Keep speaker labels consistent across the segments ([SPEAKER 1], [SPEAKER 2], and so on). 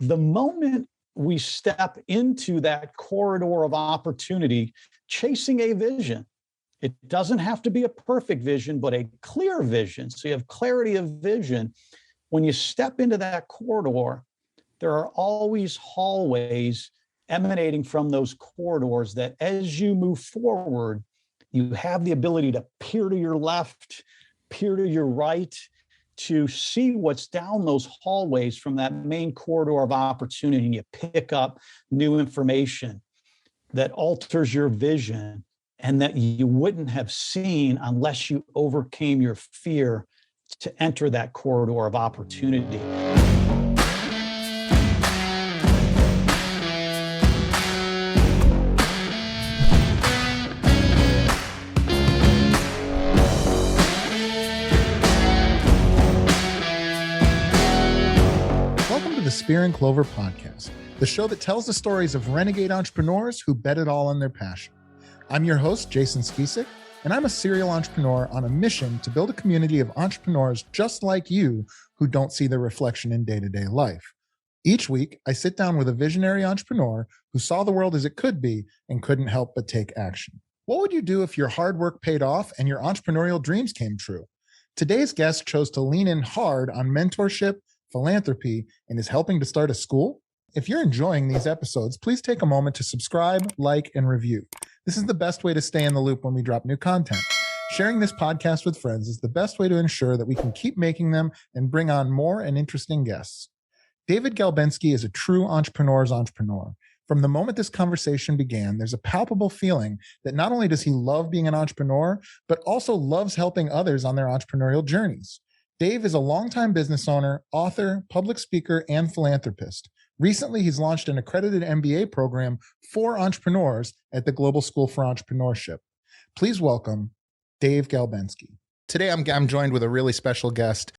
[SPEAKER 1] the moment we step into that corridor of opportunity, chasing a vision, it doesn't have to be a perfect vision, but a clear vision. So you have clarity of vision. When you step into that corridor, there are always hallways emanating from those corridors that as you move forward, you have the ability to peer to your left, peer to your right, to see what's down those hallways from that main corridor of opportunity. And you pick up new information that alters your vision and that you wouldn't have seen unless you overcame your fear to enter that corridor of opportunity.
[SPEAKER 2] Welcome to the Spear and Clover podcast, the show that tells the stories of renegade entrepreneurs who bet it all on their passion. I'm your host, Jason Spisek, and I'm a serial entrepreneur on a mission to build a community of entrepreneurs just like you who don't see their reflection in day-to-day life. Each week, I sit down with a visionary entrepreneur who saw the world as it could be and couldn't help but take action. What would you do if your hard work paid off and your entrepreneurial dreams came true? Today's guest chose to lean in hard on mentorship, philanthropy, and is helping to start a school. If you're enjoying these episodes, please take a moment to subscribe, like, and review. This is the best way to stay in the loop when we drop new content. Sharing this podcast with friends is the best way to ensure that we can keep making them and bring on more and interesting guests. David Galbenski is a true entrepreneur's entrepreneur. From the moment this conversation began, there's a palpable feeling that not only does he love being an entrepreneur, but also loves helping others on their entrepreneurial journeys. Dave is a longtime business owner, author, public speaker, and philanthropist. Recently, he's launched an accredited MBA program for entrepreneurs at the Global School for Entrepreneurship. Please welcome Dave Galbenski. Today, I'm joined with a really special guest.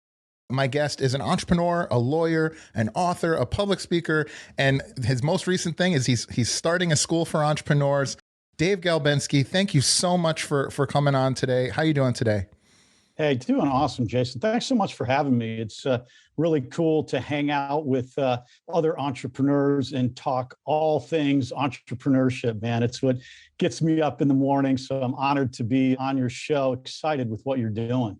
[SPEAKER 2] My guest is an entrepreneur, a lawyer, an author, a public speaker, and his most recent thing is he's starting a school for entrepreneurs. Dave Galbenski, thank you so much for coming on today. How are you doing today?
[SPEAKER 1] Hey, doing awesome, Jason. Thanks so much for having me. It's really cool to hang out with other entrepreneurs and talk all things entrepreneurship, man. It's what gets me up in the morning. So I'm honored to be on your show, excited with what you're doing.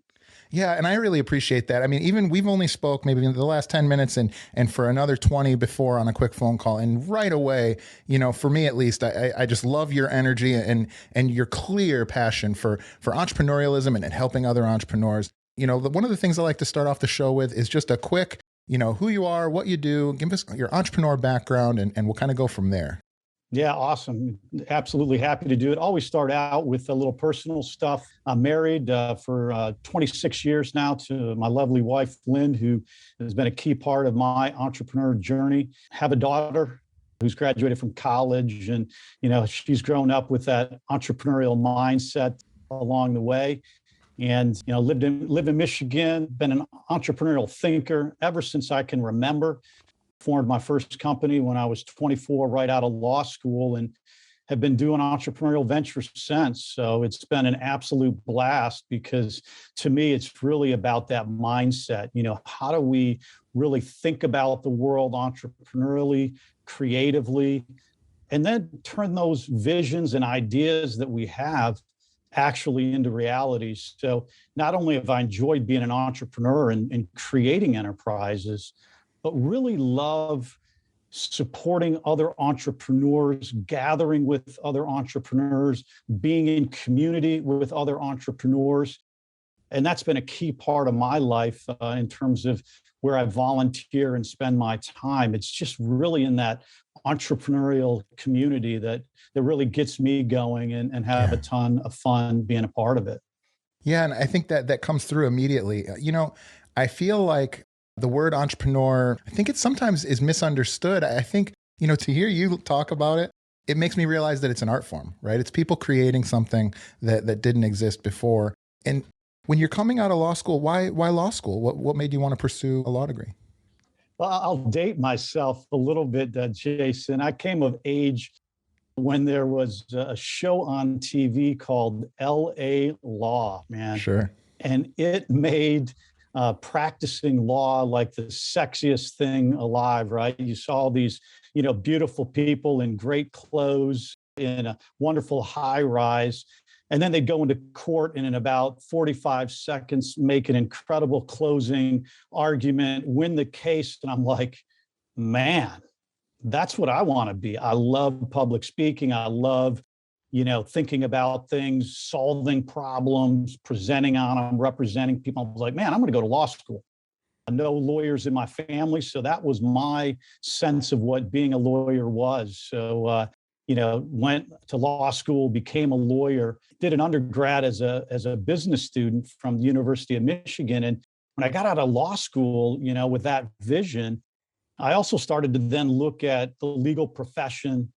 [SPEAKER 2] Yeah, and I really appreciate that. I mean, even we've only spoke maybe in the last 10 minutes and for another 20 before on a quick phone call. And right away, you know, for me at least, I just love your energy and your clear passion for entrepreneurialism and helping other entrepreneurs. You know, one of the things I like to start off the show with is just a quick, you know, who you are, what you do, give us your entrepreneur background, and we'll kind of go from there.
[SPEAKER 1] Yeah, awesome. Absolutely happy to do it. Always start out with a little personal stuff. I'm married for 26 years now to my lovely wife, Lynn, who has been a key part of my entrepreneur journey. Have a daughter who's graduated from college, and, you know, she's grown up with that entrepreneurial mindset along the way. And, you know, lived in Michigan, been an entrepreneurial thinker ever since I can remember. Formed my first company when I was 24, right out of law school, and have been doing entrepreneurial ventures since. So it's been an absolute blast because to me, it's really about that mindset. You know, how do we really think about the world entrepreneurially, creatively, and then turn those visions and ideas that we have actually into realities. So not only have I enjoyed being an entrepreneur and creating enterprises, but really love supporting other entrepreneurs, gathering with other entrepreneurs, being in community with other entrepreneurs. And that's been a key part of my life in terms of where I volunteer and spend my time. It's just really in that entrepreneurial community that really gets me going and have a ton of fun being a part of it.
[SPEAKER 2] Yeah, and I think that comes through immediately. You know, I feel like the word entrepreneur, I think it sometimes is misunderstood. I think, you know, to hear you talk about it, it makes me realize that it's an art form, right? It's people creating something that didn't exist before. And when you're coming out of law school, why law school? What made you want to pursue a law degree?
[SPEAKER 1] Well, I'll date myself a little bit, Jason. I came of age when there was a show on TV called L.A. Law, man.
[SPEAKER 2] Sure.
[SPEAKER 1] And it made practicing law like the sexiest thing alive, right? You saw these, beautiful people in great clothes in a wonderful high rise. And then they'd go into court and in about 45 seconds, make an incredible closing argument, win the case. And I'm like, man, that's what I want to be. I love public speaking. I love, thinking about things, solving problems, presenting on them, representing people. I was like, man, I'm going to go to law school. I know lawyers in my family. So that was my sense of what being a lawyer was. So, went to law school, became a lawyer, did an undergrad as a business student from the University of Michigan. And when I got out of law school, with that vision, I also started to then look at the legal profession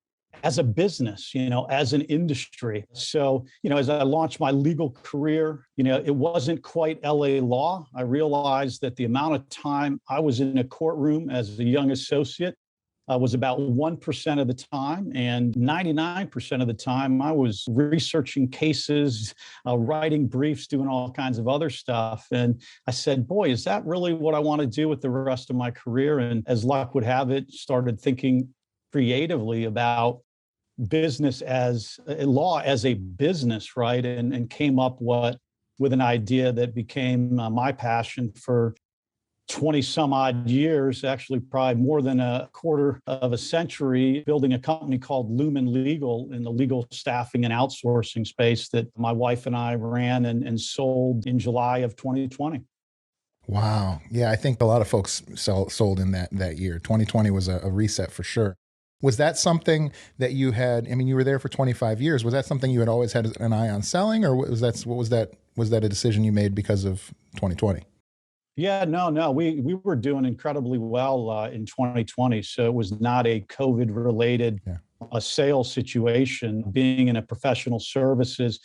[SPEAKER 1] as a business, as an industry. So, as I launched my legal career, it wasn't quite LA law. I realized that the amount of time I was in a courtroom as a young associate was about 1% of the time, and 99% of the time I was researching cases, writing briefs, doing all kinds of other stuff. And I said, boy, is that really what I want to do with the rest of my career? And as luck would have it, started thinking creatively about business as law as a business, right? And came up with an idea that became my passion for 20 some odd years, actually probably more than a quarter of a century, building a company called Lumen Legal in the legal staffing and outsourcing space that my wife and I ran and sold in July of 2020.
[SPEAKER 2] Wow. Yeah, I think a lot of folks sold in that year. 2020 was a reset for sure. Was that something that you had, you were there for 25 years. Was that something you had always had an eye on selling, or was that a decision you made because of 2020?
[SPEAKER 1] Yeah, no. We were doing incredibly well in 2020. So it was not a COVID related a sales situation. Being in a professional services,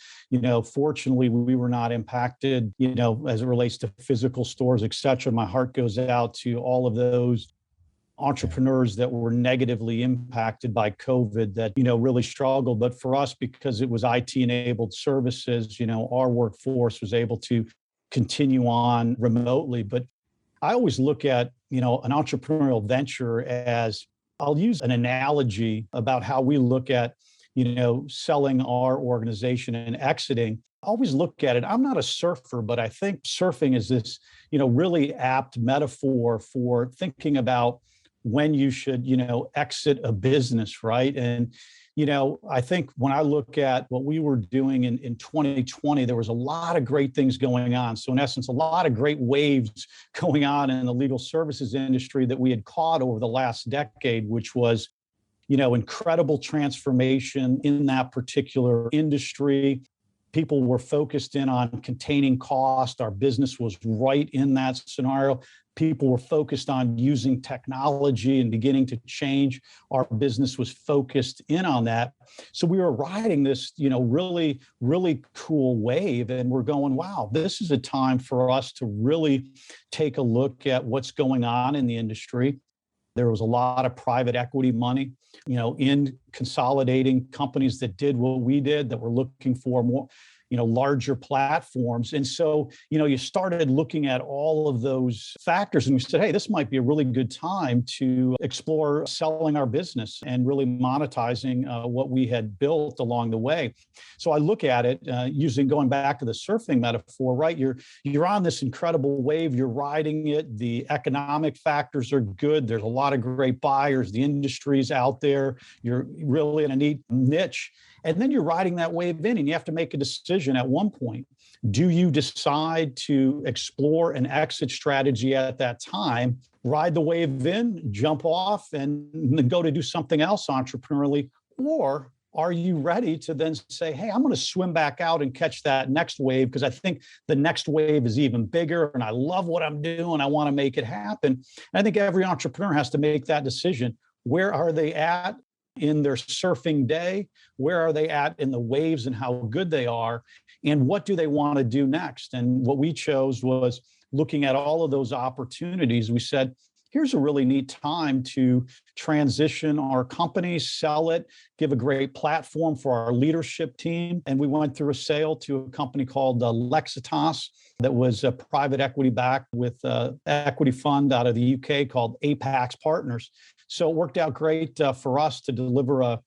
[SPEAKER 1] fortunately we were not impacted, as it relates to physical stores, et cetera. My heart goes out to all of those entrepreneurs that were negatively impacted by COVID that, really struggled. But for us, because it was IT enabled services, our workforce was able to continue on remotely. But I always look at, an entrepreneurial venture as, I'll use an analogy about how we look at, selling our organization and exiting. I always look at it. I'm not a surfer, but I think surfing is this, really apt metaphor for thinking about when you should, exit a business, right? And, I think when I look at what we were doing in 2020, there was a lot of great things going on. So in essence, a lot of great waves going on in the legal services industry that we had caught over the last decade, which was, incredible transformation in that particular industry. People were focused in on containing cost. Our business was right in that scenario. People were focused on using technology and beginning to change. Our business was focused in on that. So we were riding this, really, really cool wave. And we're going, wow, this is a time for us to really take a look at what's going on in the industry. There was a lot of private equity money, in consolidating companies that did what we did, that were looking for more, larger platforms. And so, you started looking at all of those factors and you said, hey, this might be a really good time to explore selling our business and really monetizing what we had built along the way. So I look at it going back to the surfing metaphor, right? You're on this incredible wave, you're riding it. The economic factors are good. There's a lot of great buyers. The industry's out there. You're really in a neat niche. And then you're riding that wave in and you have to make a decision at one point. Do you decide to explore an exit strategy at that time, ride the wave in, jump off and go to do something else entrepreneurially? Or are you ready to then say, hey, I'm going to swim back out and catch that next wave because I think the next wave is even bigger and I love what I'm doing. I want to make it happen. And I think every entrepreneur has to make that decision. Where are they at in their surfing day? Where are they at in the waves and how good they are? And what do they want to do next? And what we chose was looking at all of those opportunities. We said, here's a really neat time to transition our company, sell it, give a great platform for our leadership team. And we went through a sale to a company called Lexitas that was a private equity backed with an equity fund out of the UK called Apax Partners. So it worked out great for us to deliver a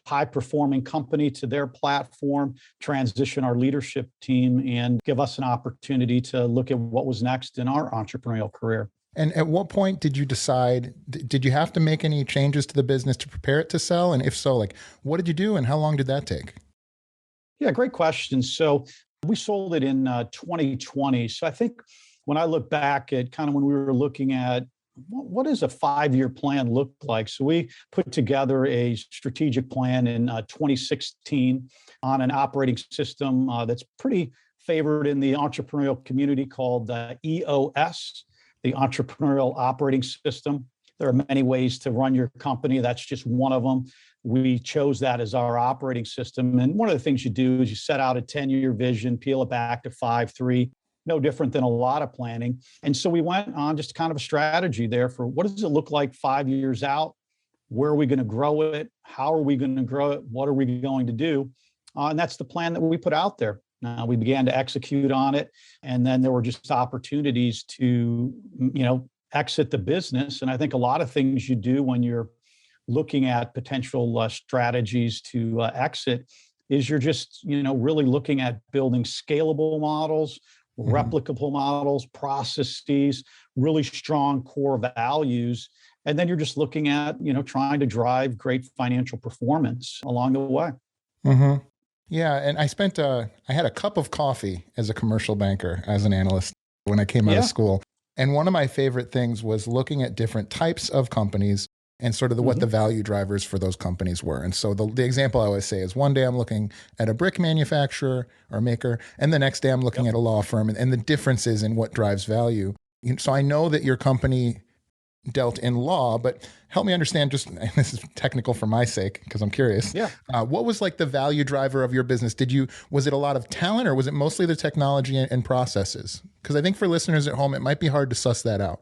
[SPEAKER 1] high-performing company to their platform, transition our leadership team, and give us an opportunity to look at what was next in our entrepreneurial career.
[SPEAKER 2] And at what point did you decide, did you have to make any changes to the business to prepare it to sell? And if so, like, what did you do and how long did that take?
[SPEAKER 1] Yeah, great question. So we sold it in 2020. So I think when I look back at kind of when we were looking at what does a 5-year plan look like? So we put together a strategic plan in 2016 on an operating system that's pretty favored in the entrepreneurial community called EOS, the Entrepreneurial Operating System. There are many ways to run your company. That's just one of them. We chose that as our operating system. And one of the things you do is you set out a 10-year vision, peel it back to 5, 3, no different than a lot of planning. And so we went on just kind of a strategy there for what does it look like 5 years out? Where are we going to grow it? How are we going to grow it? What are we going to do? And that's the plan that we put out there. We began to execute on it. And then there were just opportunities to, exit the business. And I think a lot of things you do when you're looking at potential strategies to exit is you're just, really looking at building scalable models, replicable models, processes, really strong core values. And then you're just looking at, trying to drive great financial performance along the way.
[SPEAKER 2] Mm-hmm. Yeah. And I had a cup of coffee as a commercial banker, as an analyst when I came out of school. And one of my favorite things was looking at different types of companies and sort of what the value drivers for those companies were. And so the example I always say is one day I'm looking at a brick manufacturer or maker, and the next day I'm looking at a law firm, and the differences in what drives value. So I know that your company dealt in law, but help me understand, just, and this is technical for my sake, because I'm curious.
[SPEAKER 1] Yeah.
[SPEAKER 2] What was like the value driver of your business? Was it a lot of talent, or was it mostly the technology and processes? Because I think for listeners at home, it might be hard to suss that out.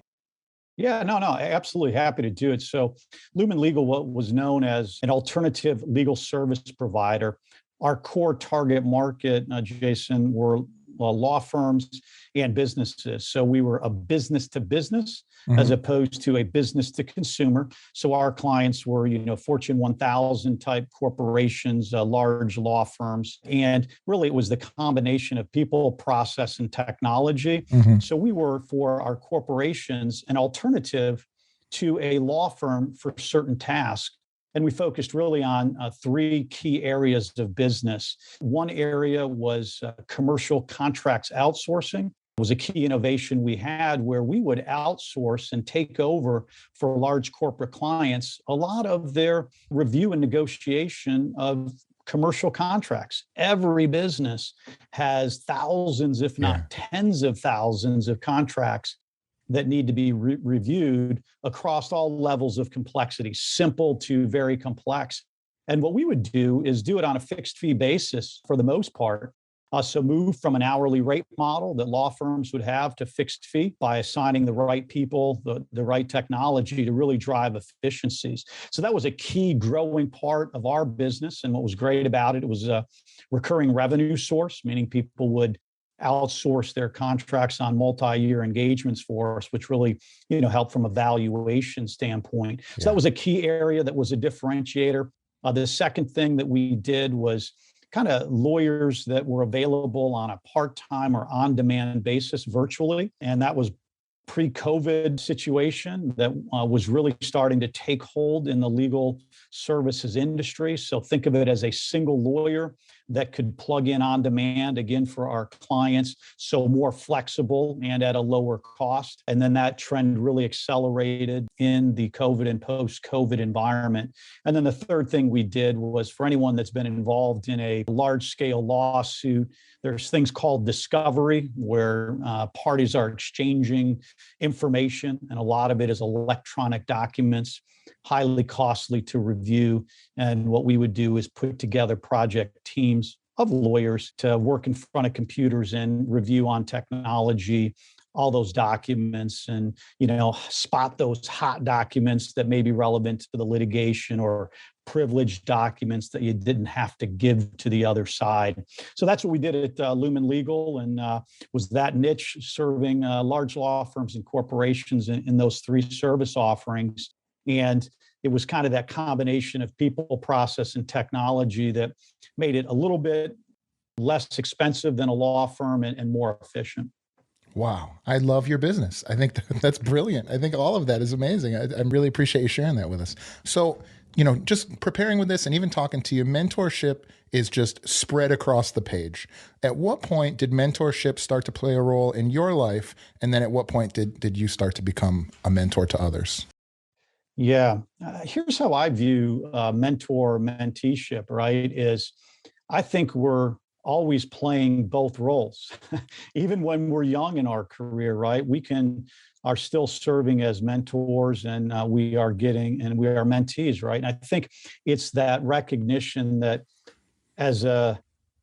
[SPEAKER 1] Yeah, no, absolutely happy to do it. So Lumen Legal, what was known as an alternative legal service provider, our core target market, Jason, were law firms and businesses. So we were a business to business as opposed to a business to consumer. So our clients were, Fortune 1000 type corporations, large law firms. And really it was the combination of people, process, and technology. So we were, for our corporations, an alternative to a law firm for certain tasks. And we focused really on 3 key areas of business. One area was commercial contracts outsourcing. It was a key innovation we had where we would outsource and take over for large corporate clients a lot of their review and negotiation of commercial contracts. Every business has thousands, if not tens of thousands of contracts that need to be reviewed across all levels of complexity, simple to very complex. And what we would do is do it on a fixed fee basis for the most part. So move from an hourly rate model that law firms would have to fixed fee by assigning the right people, the right technology to really drive efficiencies. So that was a key growing part of our business. And what was great about it, it was a recurring revenue source, meaning people would outsource their contracts on multi-year engagements for us, which really, helped from a valuation standpoint. So that was a key area that was a differentiator. The second thing that we did was kind of lawyers that were available on a part-time or on-demand basis virtually. And that was pre-COVID situation that was really starting to take hold in the legal services industry. So think of it as a single lawyer that could plug in on demand, again, for our clients, so more flexible and at a lower cost. And then that trend really accelerated in the COVID and post-COVID environment. And then the third thing we did was, for anyone that's been involved in a large-scale lawsuit, there's things called discovery, where parties are exchanging information, and a lot of it is electronic documents, highly costly to review. And what we would do is put together project teams of lawyers to work in front of computers and review on technology all those documents and, spot those hot documents that may be relevant to the litigation or privileged documents that you didn't have to give to the other side. So that's what we did at Lumen Legal, and was that niche, serving large law firms and corporations in those three service offerings. And it was kind of that combination of people, process, and technology that made it a little bit less expensive than a law firm and more efficient.
[SPEAKER 2] Wow. I love your business. I think that's brilliant. I think all of that is amazing. I really appreciate you sharing that with us. So, just preparing with this and even talking to you, mentorship is just spread across the page. At what point did mentorship start to play a role in your life? And then at what point did you start to become a mentor to others?
[SPEAKER 1] Yeah. Here's how I view mentor-menteeship, right? Is I think we're always playing both roles. Even when we're young in our career, right? We are still serving as mentors, and we are mentees, right? And I think it's that recognition that as a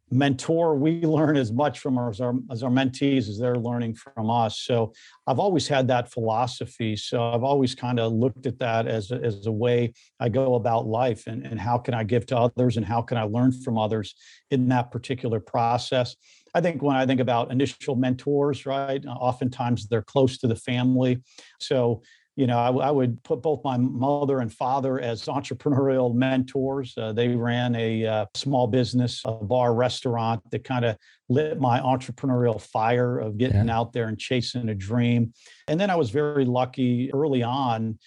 [SPEAKER 1] mentor, we learn as much from as our mentees as they're learning from us. So I've always had that philosophy. So I've always kind of looked at that as a way I go about life, and how can I give to others and how can I learn from others in that particular process. I think when I think about initial mentors, right, oftentimes they're close to the family. So I would put both my mother and father as entrepreneurial mentors. They ran a small business, a bar restaurant that kind of lit my entrepreneurial fire of getting out there and chasing a dream. And then I was very lucky early on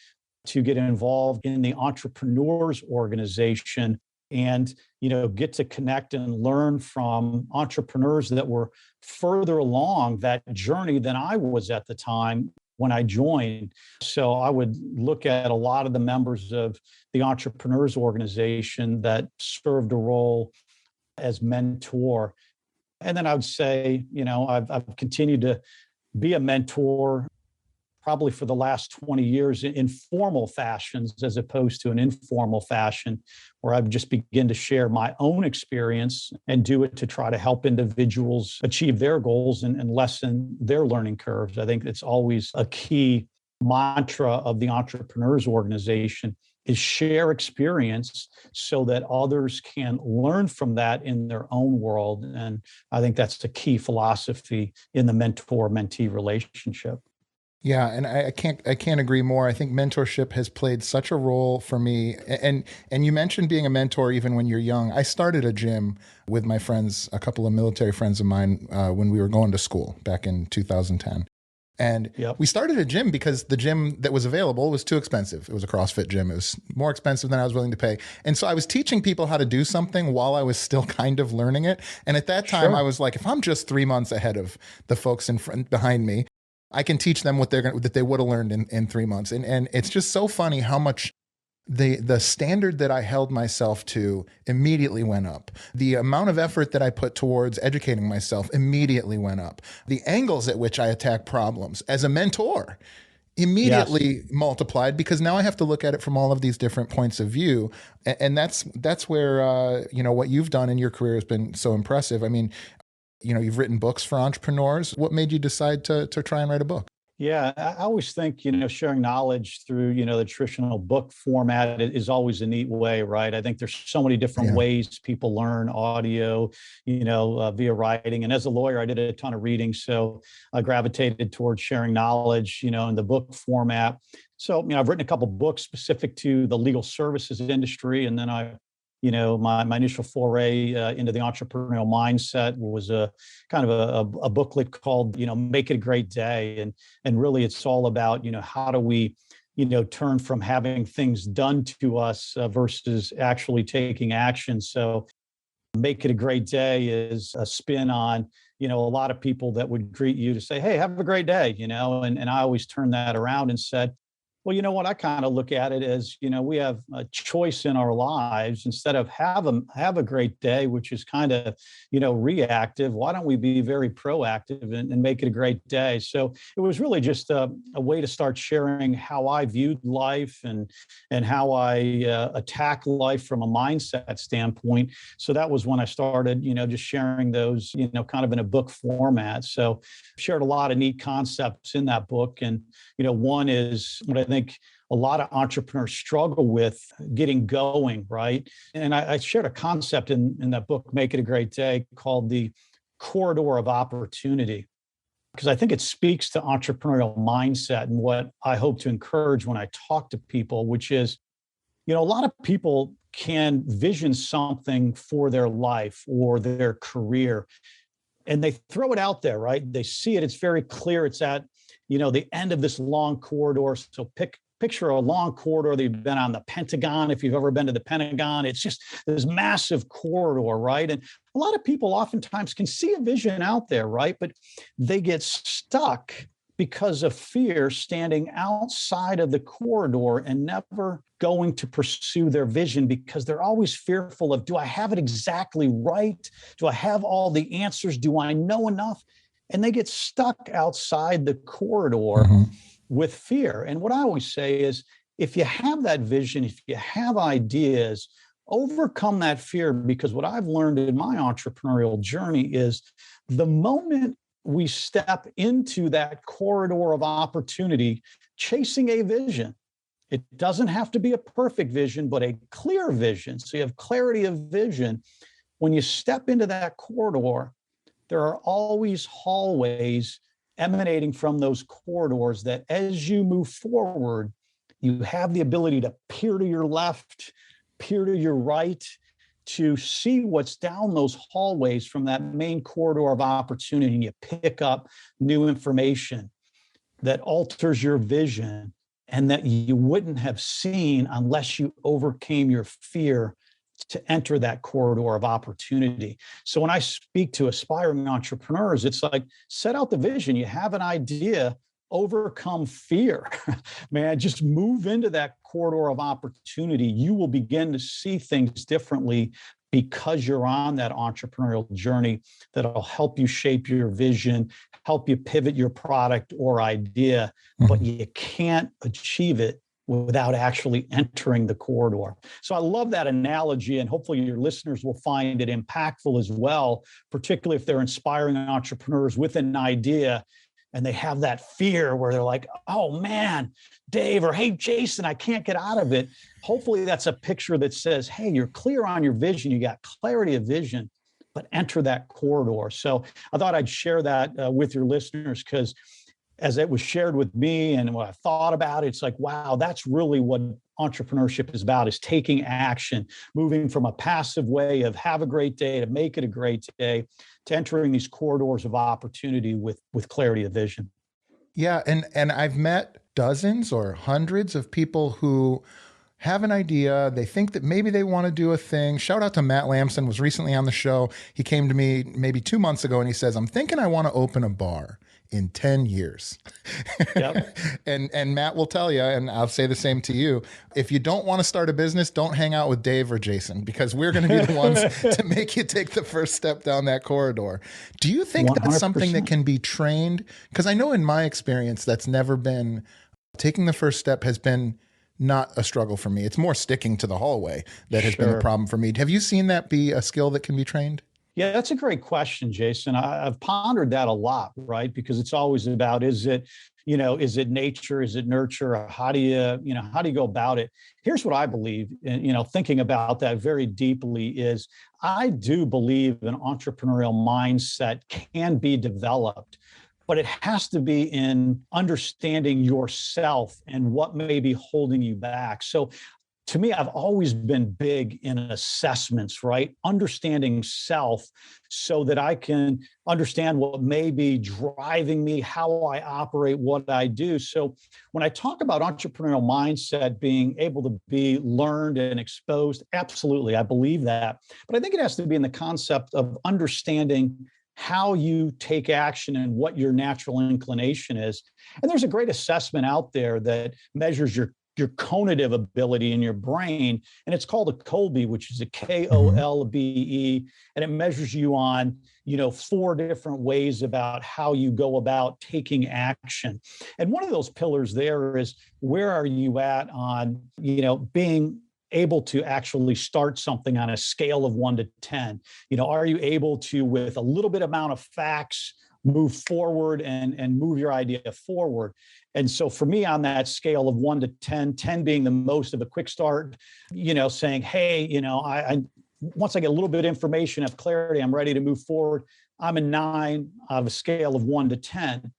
[SPEAKER 1] to get involved in the Entrepreneurs organization and get to connect and learn from entrepreneurs that were further along that journey than I was at the time when I joined. So I would look at a lot of the members of the Entrepreneurs organization that served a role as mentor. And then I would say, I've continued to be a mentor probably for the last 20 years in formal fashions as opposed to an informal fashion, where I've just begin to share my own experience and do it to try to help individuals achieve their goals and lessen their learning curves. I think it's always a key mantra of the Entrepreneurs organization is share experience so that others can learn from that in their own world. And I think that's the key philosophy in the mentor-mentee relationship.
[SPEAKER 2] Yeah, and I can't agree more. I think mentorship has played such a role for me. And you mentioned being a mentor even when you're young. I started a gym with my friends, a couple of military friends of mine, when we were going to school back in 2010. And we started a gym because the gym that was available was too expensive. It was a CrossFit gym. It was more expensive than I was willing to pay. And so I was teaching people how to do something while I was still kind of learning it. And at that time, I was like, if I'm just 3 months ahead of the folks in front behind me, I can teach them what that they would have learned in 3 months. And it's just so funny how much the standard that I held myself to immediately went up. The amount of effort that I put towards educating myself immediately went up. The angles at which I attack problems as a mentor immediately multiplied, because now I have to look at it from all of these different points of view. And that's where, what you've done in your career has been so impressive. I mean, you've written books for entrepreneurs. What made you decide to try and write a book?
[SPEAKER 1] Yeah, I always think, sharing knowledge through, the traditional book format is always a neat way, right? I think there's so many different ways people learn audio, via writing. And as a lawyer, I did a ton of reading. So I gravitated towards sharing knowledge, in the book format. So, I've written a couple books specific to the legal services industry. And then my initial foray into the entrepreneurial mindset was a kind of a booklet called, Make It a Great Day. And really it's all about, how do we, turn from having things done to us versus actually taking action. So Make It a Great Day is a spin on, a lot of people that would greet you to say, hey, have a great day, and I always turned that around and said, Well, you know what? I kind of look at it as, we have a choice in our lives. Instead of have a great day, which is kind of, reactive. Why don't we be very proactive and make it a great day? So it was really just a way to start sharing how I viewed life and how I attack life from a mindset standpoint. So that was when I started, just sharing those, kind of in a book format. So shared a lot of neat concepts in that book. And, one is what I think a lot of entrepreneurs struggle with, getting going, right? And I shared a concept in that book, Make It a Great Day, called the corridor of opportunity, because I think it speaks to entrepreneurial mindset and what I hope to encourage when I talk to people, which is, a lot of people can vision something for their life or their career, and they throw it out there, right? They see it. It's very clear. It's at, the end of this long corridor. So picture a long corridor that you've been on, the Pentagon. If you've ever been to the Pentagon, it's just this massive corridor, right? And a lot of people oftentimes can see a vision out there, right? But they get stuck because of fear, standing outside of the corridor and never going to pursue their vision, because they're always fearful of, do I have it exactly right? Do I have all the answers? Do I know enough? And they get stuck outside the corridor with fear. And what I always say is, if you have that vision, if you have ideas, overcome that fear, because what I've learned in my entrepreneurial journey is the moment we step into that corridor of opportunity, chasing a vision, it doesn't have to be a perfect vision, but a clear vision. So you have clarity of vision. When you step into that corridor, there are always hallways emanating from those corridors that, as you move forward, you have the ability to peer to your left, peer to your right, to see what's down those hallways from that main corridor of opportunity. And you pick up new information that alters your vision and that you wouldn't have seen unless you overcame your fear to enter that corridor of opportunity. So when I speak to aspiring entrepreneurs, it's like, set out the vision. You have an idea, overcome fear, man, just move into that corridor of opportunity. You will begin to see things differently because you're on that entrepreneurial journey that'll help you shape your vision, help you pivot your product or idea, but you can't achieve it without actually entering the corridor. So I love that analogy, and hopefully your listeners will find it impactful as well, particularly if they're inspiring entrepreneurs with an idea and they have that fear where they're like, oh man, Dave, or hey, Jason, I can't get out of it. Hopefully that's a picture that says, hey, you're clear on your vision, you got clarity of vision, but enter that corridor. So I thought I'd share that with your listeners, because as it was shared with me and what I thought about it, it's like, wow, that's really what entrepreneurship is about, is taking action, moving from a passive way of have a great day to make it a great day, to entering these corridors of opportunity with clarity of vision.
[SPEAKER 2] Yeah. And I've met dozens or hundreds of people who have an idea. They think that maybe they want to do a thing. Shout out to Matt Lamson, was recently on the show. He came to me maybe 2 months ago and he says, I'm thinking I want to open a bar in 10 years.
[SPEAKER 1] Yep.
[SPEAKER 2] And Matt will tell you, and I'll say the same to you, if you don't want to start a business, don't hang out with Dave or Jason, because we're going to be the ones to make you take the first step down that corridor. Do you think 100%. That's something that can be trained? Because I know in my experience, that's never been, taking the first step has been not a struggle for me. It's more sticking to the hallway that has been a problem for me. Have you seen that be a skill that can be trained?
[SPEAKER 1] Yeah, that's a great question, Jason. I've pondered that a lot, right? Because it's always about, is it nature? Is it nurture? Or how do you go about it? Here's what I believe, thinking about that very deeply is, I do believe an entrepreneurial mindset can be developed, but it has to be in understanding yourself and what may be holding you back. So to me, I've always been big in assessments, right? Understanding self so that I can understand what may be driving me, how I operate, what I do. So when I talk about entrepreneurial mindset being able to be learned and exposed, absolutely, I believe that. But I think it has to be in the concept of understanding how you take action and what your natural inclination is. And there's a great assessment out there that measures your cognitive ability in your brain, and it's called a Kolbe, which is a Kolbe, and it measures you on 4 different ways about how you go about taking action. And one of those pillars there is, where are you at on being able to actually start something on a scale of 1 to 10? Are you able to, with a little bit amount of facts, move forward and move your idea forward? And so for me, on that scale of 1 to 10, 10 being the most of a quick start, saying, hey, I once I get a little bit of information, have clarity, I'm ready to move forward. I'm a 9 out of a scale of 1 to 10.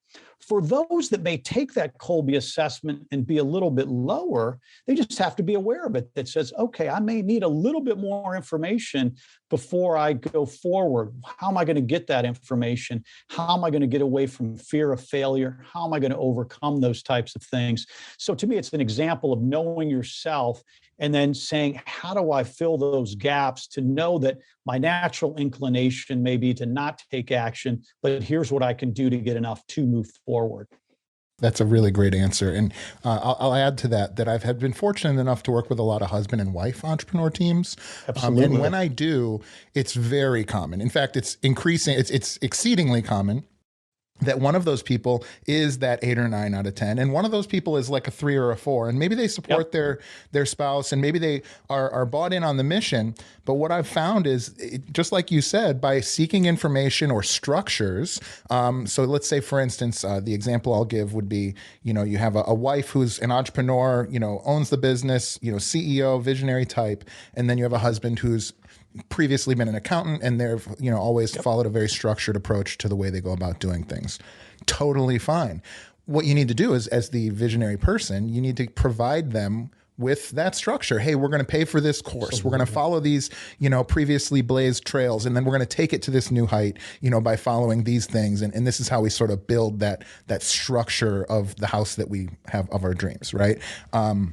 [SPEAKER 1] For those that may take that Kolbe assessment and be a little bit lower, they just have to be aware of it. That says, okay, I may need a little bit more information before I go forward. How am I going to get that information? How am I going to get away from fear of failure? How am I going to overcome those types of things? So to me, it's an example of knowing yourself and then saying, how do I fill those gaps to know that my natural inclination may be to not take action, but here's what I can do to get enough to move forward.
[SPEAKER 2] That's a really great answer. And I'll add to that I've been fortunate enough to work with a lot of husband and wife entrepreneur teams.
[SPEAKER 1] Absolutely.
[SPEAKER 2] And when I do, it's very common. In fact, it's exceedingly common that one of those people is that 8 or 9 out of 10. And one of those people is like a 3 or a 4. And maybe they support their spouse, and maybe they are bought in on the mission. But what I've found is, just like you said, by seeking information or structures. So let's say, for instance, the example I'll give would be, you have a wife who's an entrepreneur, owns the business, CEO, visionary type. And then you have a husband who's previously been an accountant, and they've always followed a very structured approach to the way they go about doing things. Totally fine. What you need to do is, as the visionary person, you need to provide them with that structure. Hey, we're going to pay for this course. Absolutely. We're going to follow these, previously blazed trails, and then we're going to take it to this new height, by following these things. And this is how we sort of build that structure of the house that we have of our dreams, right?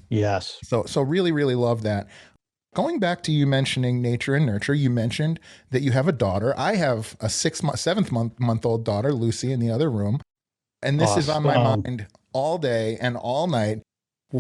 [SPEAKER 1] Yes.
[SPEAKER 2] So really, really love that. Going back to you mentioning nature and nurture, you mentioned that you have a daughter. I have a 7-month-old daughter, Lucy, in the other room. And this is on my mind all day and all night.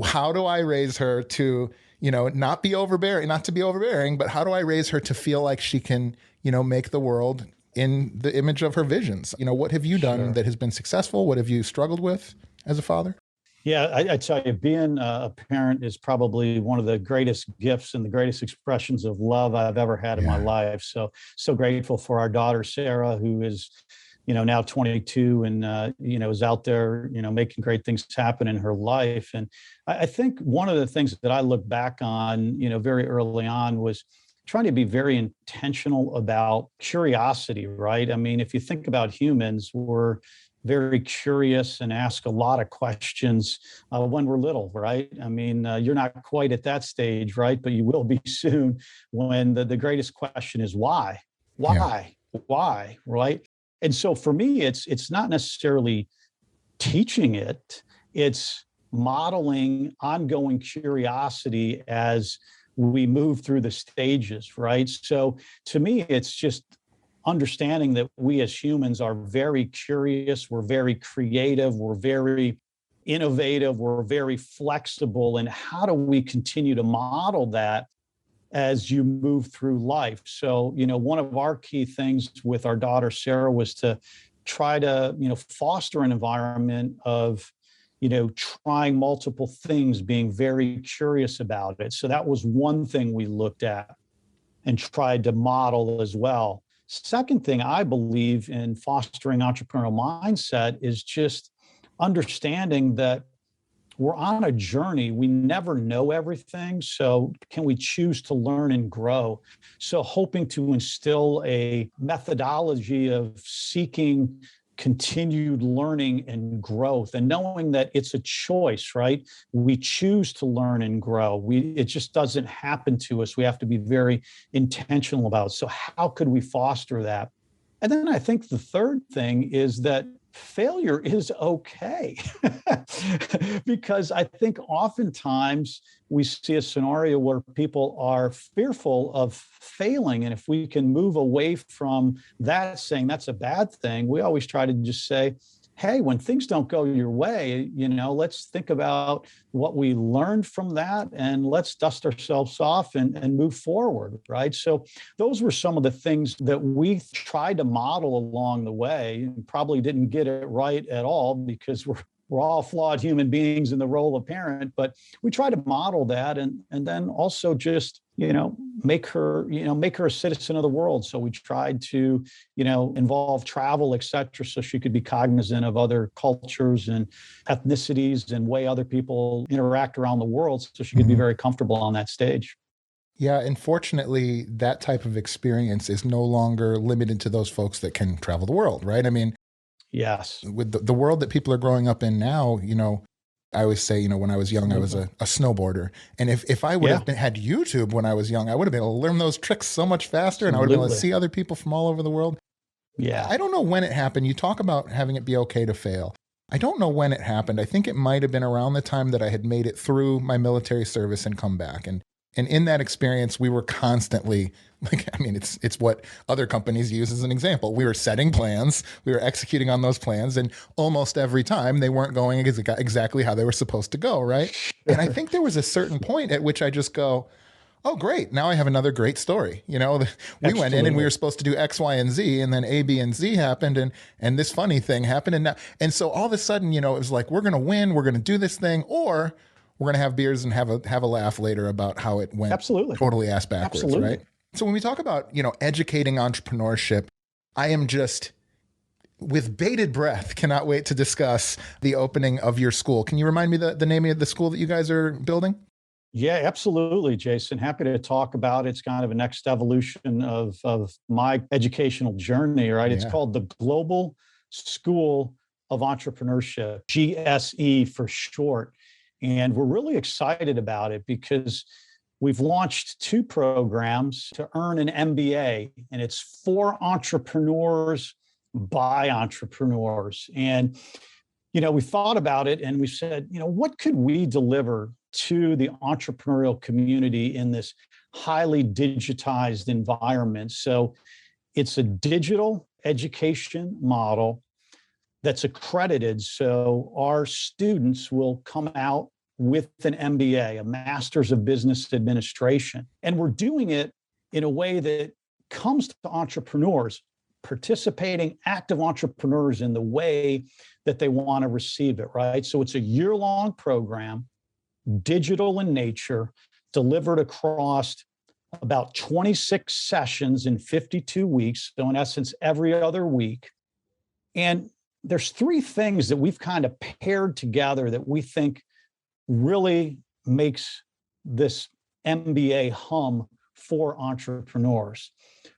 [SPEAKER 2] How do I raise her to, not to be overbearing, but how do I raise her to feel like she can, make the world in the image of her visions? What have you done that has been successful? What have you struggled with as a father?
[SPEAKER 1] Yeah, I tell you, being a parent is probably one of the greatest gifts and the greatest expressions of love I've ever had in my life. So grateful for our daughter, Sarah, who is, now 22 and, is out there, making great things happen in her life. And I think one of the things that I look back on, very early on was trying to be very intentional about curiosity, right? I mean, if you think about humans, we're very curious and ask a lot of questions when we're little, right? I mean, you're not quite at that stage, right? But you will be soon, when the greatest question is why, right? And so for me, it's not necessarily teaching it, it's modeling ongoing curiosity as we move through the stages, right? So to me, it's just understanding that we as humans are very curious, we're very creative, we're very innovative, we're very flexible. And how do we continue to model that as you move through life? So, one of our key things with our daughter, Sarah, was to try to, foster an environment of, trying multiple things, being very curious about it. So that was one thing we looked at and tried to model as well. Second thing I believe in fostering entrepreneurial mindset is just understanding that we're on a journey. We never know everything. So can we choose to learn and grow? So hoping to instill a methodology of seeking continued learning and growth, and knowing that it's a choice, right? We choose to learn and grow. It just doesn't happen to us. We have to be very intentional about it. So how could we foster that? And then I think the third thing is that failure is okay. Because I think oftentimes we see a scenario where people are fearful of failing. And if we can move away from that, saying that's a bad thing, we always try to just say, hey, when things don't go your way, let's think about what we learned from that and let's dust ourselves off and move forward, right? So those were some of the things that we tried to model along the way, and probably didn't get it right at all because we're all flawed human beings in the role of parent, but we try to model that and then also just, make her a citizen of the world. So we tried to, involve travel, et cetera, so she could be cognizant of other cultures and ethnicities and way other people interact around the world, so she could be very comfortable on that stage.
[SPEAKER 2] Yeah, and fortunately, that type of experience is no longer limited to those folks that can travel the world, right? I mean,
[SPEAKER 1] yes,
[SPEAKER 2] with the world that people are growing up in now, I always say, when I was young, I was a snowboarder. And if I would have had YouTube when I was young, I would have been able to learn those tricks so much faster. And I would have been able to see other people from all over the world.
[SPEAKER 1] Yeah.
[SPEAKER 2] I don't know when it happened. You talk about having it be okay to fail. I don't know when it happened. I think it might have been around the time that I had made it through my military service and come back. And in that experience, we were constantly it's what other companies use as an example. We were setting plans, we were executing on those plans, and almost every time they weren't going exactly how they were supposed to go, right? And I think there was a certain point at which I just go, oh, great, now I have another great story. We went in and we were supposed to do X, Y, and Z, and then A, B, and Z happened, and this funny thing happened. And so all of a sudden, it was like, we're going to win, we're going to do this thing, or we're going to have beers and have a laugh later about how it went totally ass backwards, right? So when we talk about, educating entrepreneurship, I am just, with bated breath, cannot wait to discuss the opening of your school. Can you remind me the name of the school that you guys are building?
[SPEAKER 1] Yeah, absolutely, Jason. Happy to talk about it. It's kind of a next evolution of my educational journey, right? Yeah. It's called the Global School of Entrepreneurship, GSE for short. And we're really excited about it because we've launched 2 programs to earn an MBA, and it's for entrepreneurs by entrepreneurs. And, we thought about it and we said, what could we deliver to the entrepreneurial community in this highly digitized environment? So it's a digital education model that's accredited. So our students will come out with an MBA, a Master's of Business Administration. And we're doing it in a way that comes to entrepreneurs, participating active entrepreneurs in the way that they want to receive it, right? So it's a year-long program, digital in nature, delivered across about 26 sessions in 52 weeks. So in essence, every other week. And there's 3 things that we've kind of paired together that we think really makes this MBA hum for entrepreneurs.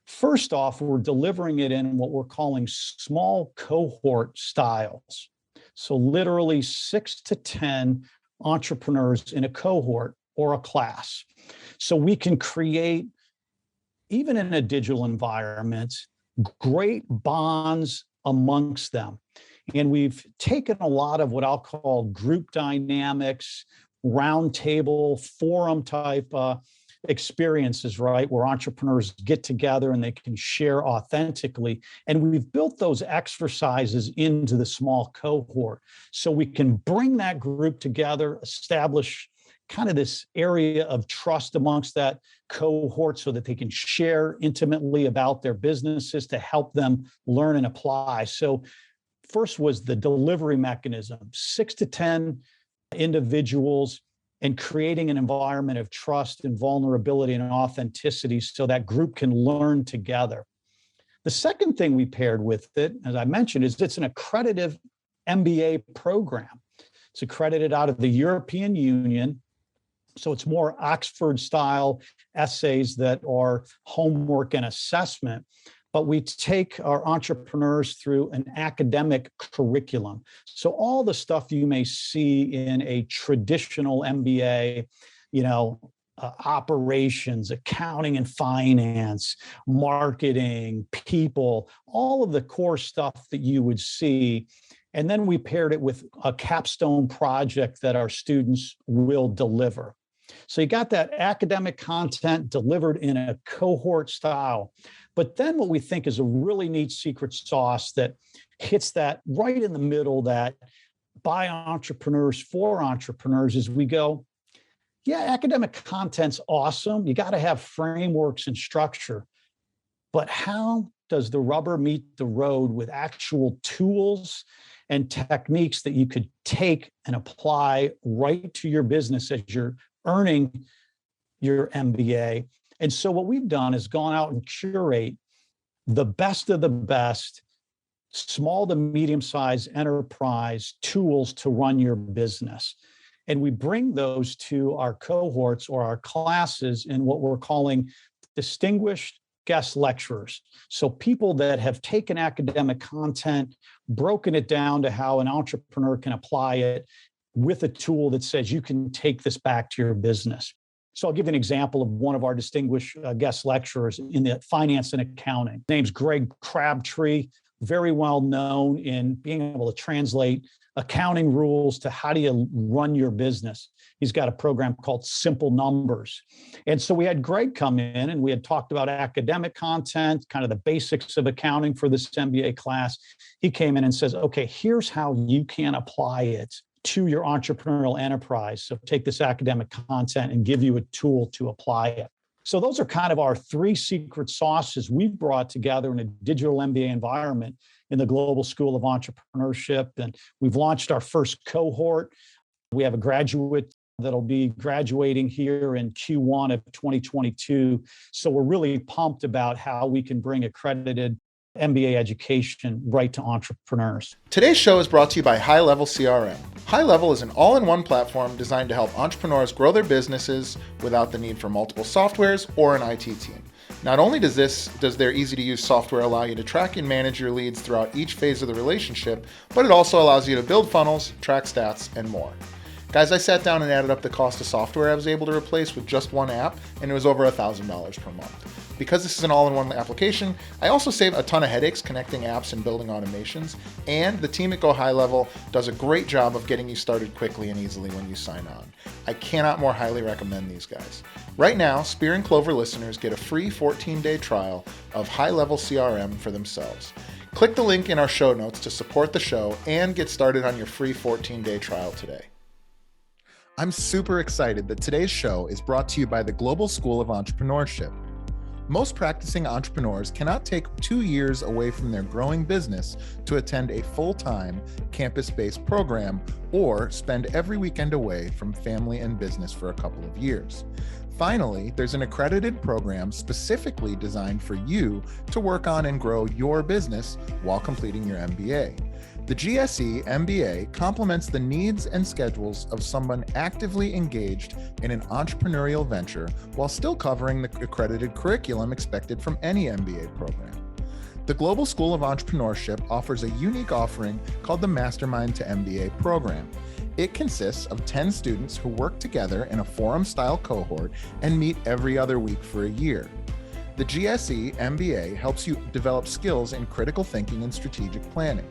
[SPEAKER 1] First off, we're delivering it in what we're calling small cohort styles. So literally 6 to 10 entrepreneurs in a cohort or a class. So we can create, even in a digital environment, great bonds amongst them. And we've taken a lot of what I'll call group dynamics, roundtable, forum type experiences, right, where entrepreneurs get together and they can share authentically. And we've built those exercises into the small cohort so we can bring that group together, establish kind of this area of trust amongst that cohort so that they can share intimately about their businesses to help them learn and apply. So first was the delivery mechanism, 6 to 10 individuals, and creating an environment of trust and vulnerability and authenticity so that group can learn together. The second thing we paired with it, as I mentioned, is it's an accredited MBA program. It's accredited out of the European Union. So it's more Oxford-style essays that are homework and assessment. But we take our entrepreneurs through an academic curriculum. So all the stuff you may see in a traditional MBA, operations, accounting and finance, marketing, people, all of the core stuff that you would see. And then we paired it with a capstone project that our students will deliver. So you got that academic content delivered in a cohort style. But then what we think is a really neat secret sauce that hits that right in the middle, that by entrepreneurs for entrepreneurs, is we go, yeah, academic content's awesome. You got to have frameworks and structure. But how does the rubber meet the road with actual tools and techniques that you could take and apply right to your business as you're earning your MBA? And so what we've done is gone out and curate the best of the best small to medium-sized enterprise tools to run your business. And we bring those to our cohorts or our classes in what we're calling distinguished guest lecturers. So people that have taken academic content, broken it down to how an entrepreneur can apply it with a tool that says you can take this back to your business. So I'll give you an example of one of our distinguished guest lecturers in the finance and accounting. His name's Greg Crabtree, very well known in being able to translate accounting rules to how do you run your business. He's got a program called Simple Numbers. And so we had Greg come in and we had talked about academic content, kind of the basics of accounting for this MBA class. He came in and says, okay, here's how you can apply it to your entrepreneurial enterprise. So take this academic content and give you a tool to apply it. So those are kind of our three secret sauces we've brought together in a digital MBA environment in the Global School of Entrepreneurship. And we've launched our first cohort. We have a graduate that'll be graduating here in Q1 of 2022. So we're really pumped about how we can bring accredited MBA education right to entrepreneurs.
[SPEAKER 2] Today's show is brought to you by HighLevel CRM. HighLevel is an all-in-one platform designed to help entrepreneurs grow their businesses without the need for multiple softwares or an IT team. Not only does their easy-to-use software allow you to track and manage your leads throughout each phase of the relationship, but it also allows you to build funnels, track stats, and more. Guys, I sat down and added up the cost of software I was able to replace with just one app, and it was over $1,000 per month. Because this is an all-in-one application, I also save a ton of headaches connecting apps and building automations, and the team at Go HighLevel does a great job of getting you started quickly and easily when you sign on. I cannot more highly recommend these guys. Right now, Spear and Clover listeners get a free 14-day trial of HighLevel CRM for themselves. Click the link in our show notes to support the show and get started on your free 14-day trial today. I'm super excited that today's show is brought to you by the Global School of Entrepreneurship. Most practicing entrepreneurs cannot take 2 years away from their growing business to attend a full-time campus-based program or spend every weekend away from family and business for a couple of years. Finally, there's an accredited program specifically designed for you to work on and grow your business while completing your MBA. The GSE MBA complements the needs and schedules of someone actively engaged in an entrepreneurial venture while still covering the accredited curriculum expected from any MBA program. The Global School of Entrepreneurship offers a unique offering called the Mastermind to MBA program. It consists of 10 students who work together in a forum-style cohort and meet every other week for a year. The GSE MBA helps you develop skills in critical thinking and strategic planning.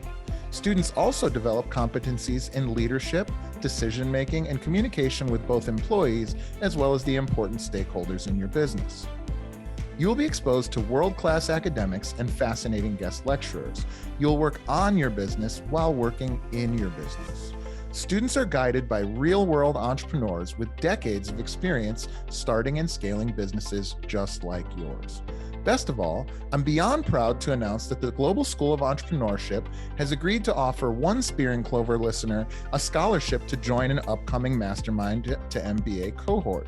[SPEAKER 2] Students also develop competencies in leadership, decision-making, and communication with both employees as well as the important stakeholders in your business. You will be exposed to world-class academics and fascinating guest lecturers. You'll work on your business while working in your business. Students are guided by real-world entrepreneurs with decades of experience starting and scaling businesses just like yours. Best of all, I'm beyond proud to announce that the Global School of Entrepreneurship has agreed to offer one Spear and Clover listener a scholarship to join an upcoming Mastermind to MBA cohort.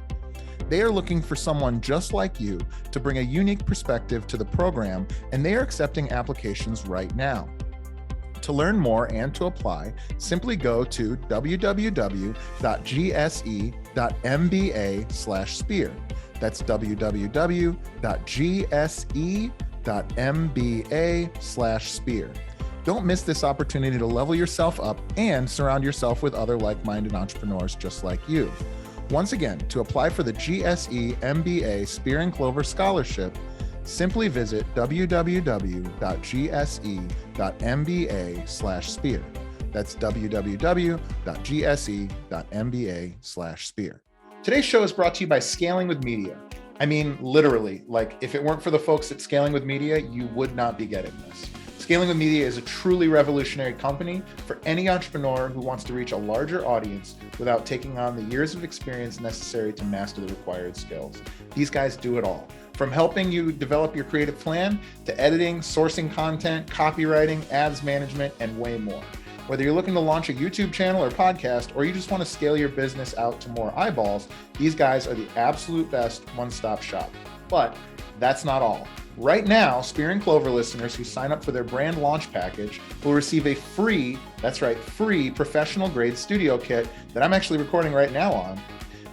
[SPEAKER 2] They are looking for someone just like you to bring a unique perspective to the program, and they are accepting applications right now. To learn more and to apply, simply go to www.gse.mba/spear. That's www.gse.mba/spear. Don't miss this opportunity to level yourself up and surround yourself with other like-minded entrepreneurs just like you. Once again, to apply for the GSE MBA Spear and Clover Scholarship, simply visit www.gse.mba/spear. That's www.gse.mba/spear. Today's show is brought to you by Scaling with Media. I mean, literally, like if it weren't for the folks at Scaling with Media, you would not be getting this. Scaling with Media is a truly revolutionary company for any entrepreneur who wants to reach a larger audience without taking on the years of experience necessary to master the required skills. These guys do it all. From helping you develop your creative plan to editing, sourcing content, copywriting, ads management, and way more. Whether you're looking to launch a YouTube channel or podcast, or you just want to scale your business out to more eyeballs, these guys are the absolute best one-stop shop. But that's not all. Right now, Spear and Clover listeners who sign up for their brand launch package will receive a free, that's right, free professional grade studio kit that I'm actually recording right now on.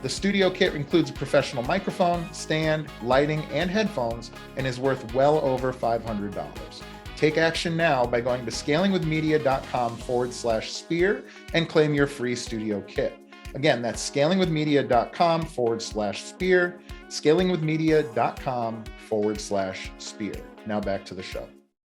[SPEAKER 2] The studio kit includes a professional microphone, stand, lighting, and headphones, and is worth well over $500. Take action now by going to scalingwithmedia.com/spear and claim your free studio kit. Again, that's scalingwithmedia.com/spear, scalingwithmedia.com/spear. Now back to the show.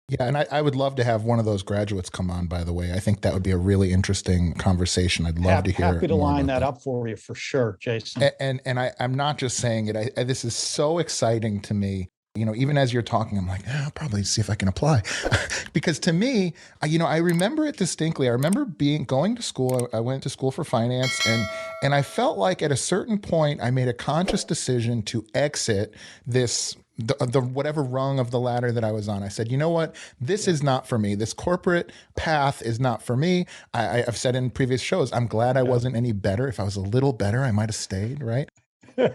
[SPEAKER 2] Yeah, and I would love to have one of those graduates come on, by the way. I think that would be a really interesting conversation. I'd love to hear.
[SPEAKER 1] Happy to line that up for you for sure, Jason.
[SPEAKER 2] And I'm not just saying it. This is so exciting to me. You know, even as you're talking, I'm like, I'll probably see if I can apply. Because to me, I remember it distinctly. I remember going to school. I went to school for finance, and I felt like at a certain point, I made a conscious decision to exit the whatever rung of the ladder that I was on. I said, you know what? This is not for me. This corporate path is not for me. I've said in previous shows, I'm glad I wasn't any better. If I was a little better, I might have stayed, right?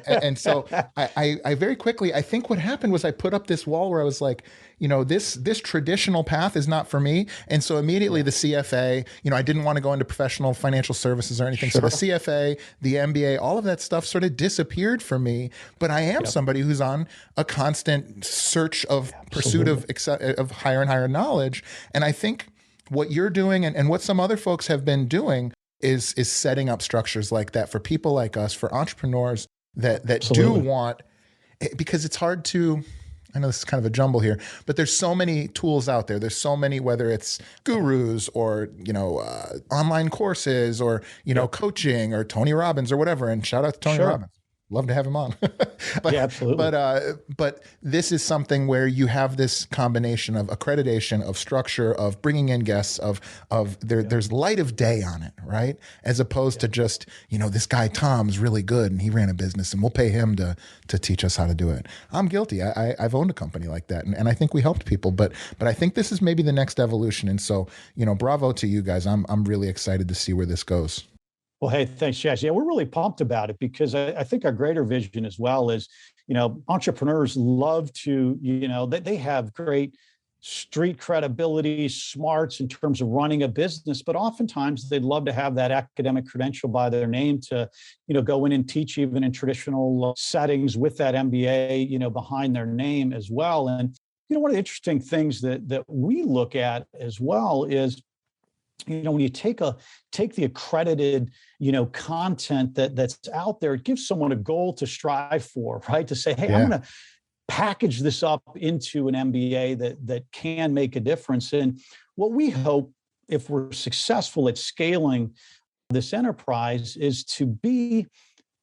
[SPEAKER 2] And so I very quickly, I think what happened was I put up this wall where I was like, this traditional path is not for me. And so immediately the CFA, I didn't want to go into professional financial services or anything. Sure. So the CFA, the MBA, all of that stuff sort of disappeared for me. But I am somebody who's on a constant search of pursuit of higher and higher knowledge. And I think what you're doing and what some other folks have been doing is setting up structures like that for people like us, for entrepreneurs that do want, because it's hard to, I know this is kind of a jumble here, but there's so many tools out there. There's so many, whether it's gurus or, online courses or, coaching or Tony Robbins or whatever. And shout out to Tony Robbins. Love to have him on.
[SPEAKER 1] Absolutely.
[SPEAKER 2] But this is something where you have this combination of accreditation, of structure, of bringing in guests, there's light of day on it, right? As opposed to just, this guy Tom's really good and he ran a business and we'll pay him to teach us how to do it. I'm guilty. I've owned a company like that, and I think we helped people, but I think this is maybe the next evolution. And so, bravo to you guys. I'm really excited to see where this goes.
[SPEAKER 1] Well, hey, thanks, Jazz. Yeah, we're really pumped about it because I think our greater vision as well is, entrepreneurs love to, they have great street credibility, smarts in terms of running a business, but oftentimes they'd love to have that academic credential by their name to, go in and teach even in traditional settings with that MBA, behind their name as well. And, one of the interesting things that we look at as well is, when you take the accredited, content that's out there, it gives someone a goal to strive for, right? To say, hey, I'm going to package this up into an MBA that can make a difference. And what we hope, if we're successful at scaling this enterprise, is to be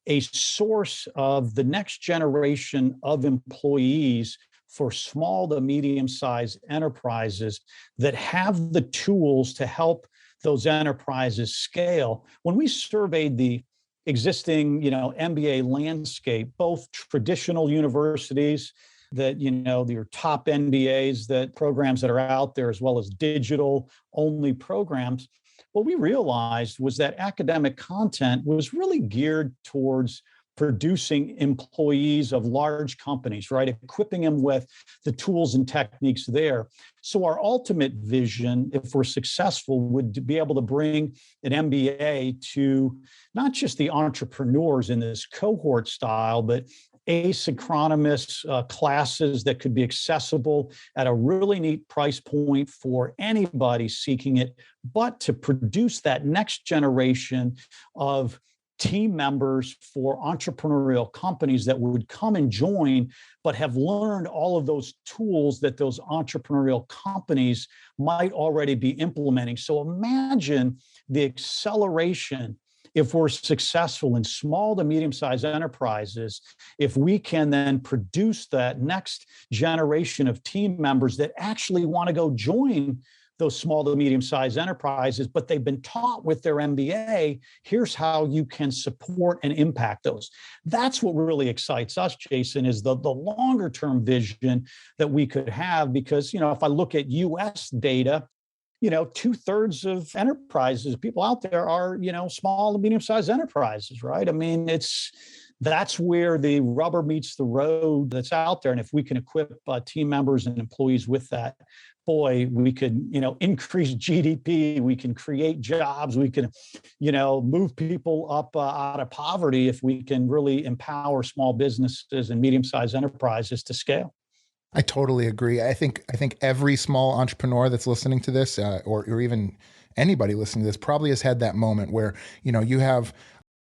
[SPEAKER 1] a source of the next generation of employees for small to medium-sized enterprises that have the tools to help those enterprises scale. When we surveyed the existing, MBA landscape, both traditional universities that, your top MBAs, programs that are out there, as well as digital-only programs, what we realized was that academic content was really geared towards producing employees of large companies, right? Equipping them with the tools and techniques there. So our ultimate vision, if we're successful, would be able to bring an MBA to not just the entrepreneurs in this cohort style, but asynchronous classes that could be accessible at a really neat price point for anybody seeking it, but to produce that next generation of team members for entrepreneurial companies that would come and join, but have learned all of those tools that those entrepreneurial companies might already be implementing. So imagine the acceleration if we're successful in small to medium-sized enterprises, if we can then produce that next generation of team members that actually want to go join those small to medium-sized enterprises, but they've been taught with their MBA, here's how you can support and impact those. That's what really excites us, Jason, is the longer-term vision that we could have. Because, if I look at US data, 2/3 of enterprises, people out there are, small to medium-sized enterprises, right? I mean, that's where the rubber meets the road that's out there. And if we can equip team members and employees with that, boy, we could, increase GDP, we can create jobs, we can, move people up out of poverty if we can really empower small businesses and medium-sized enterprises to scale.
[SPEAKER 2] I totally agree. I think every small entrepreneur that's listening to this, or even anybody listening to this, probably has had that moment where, you have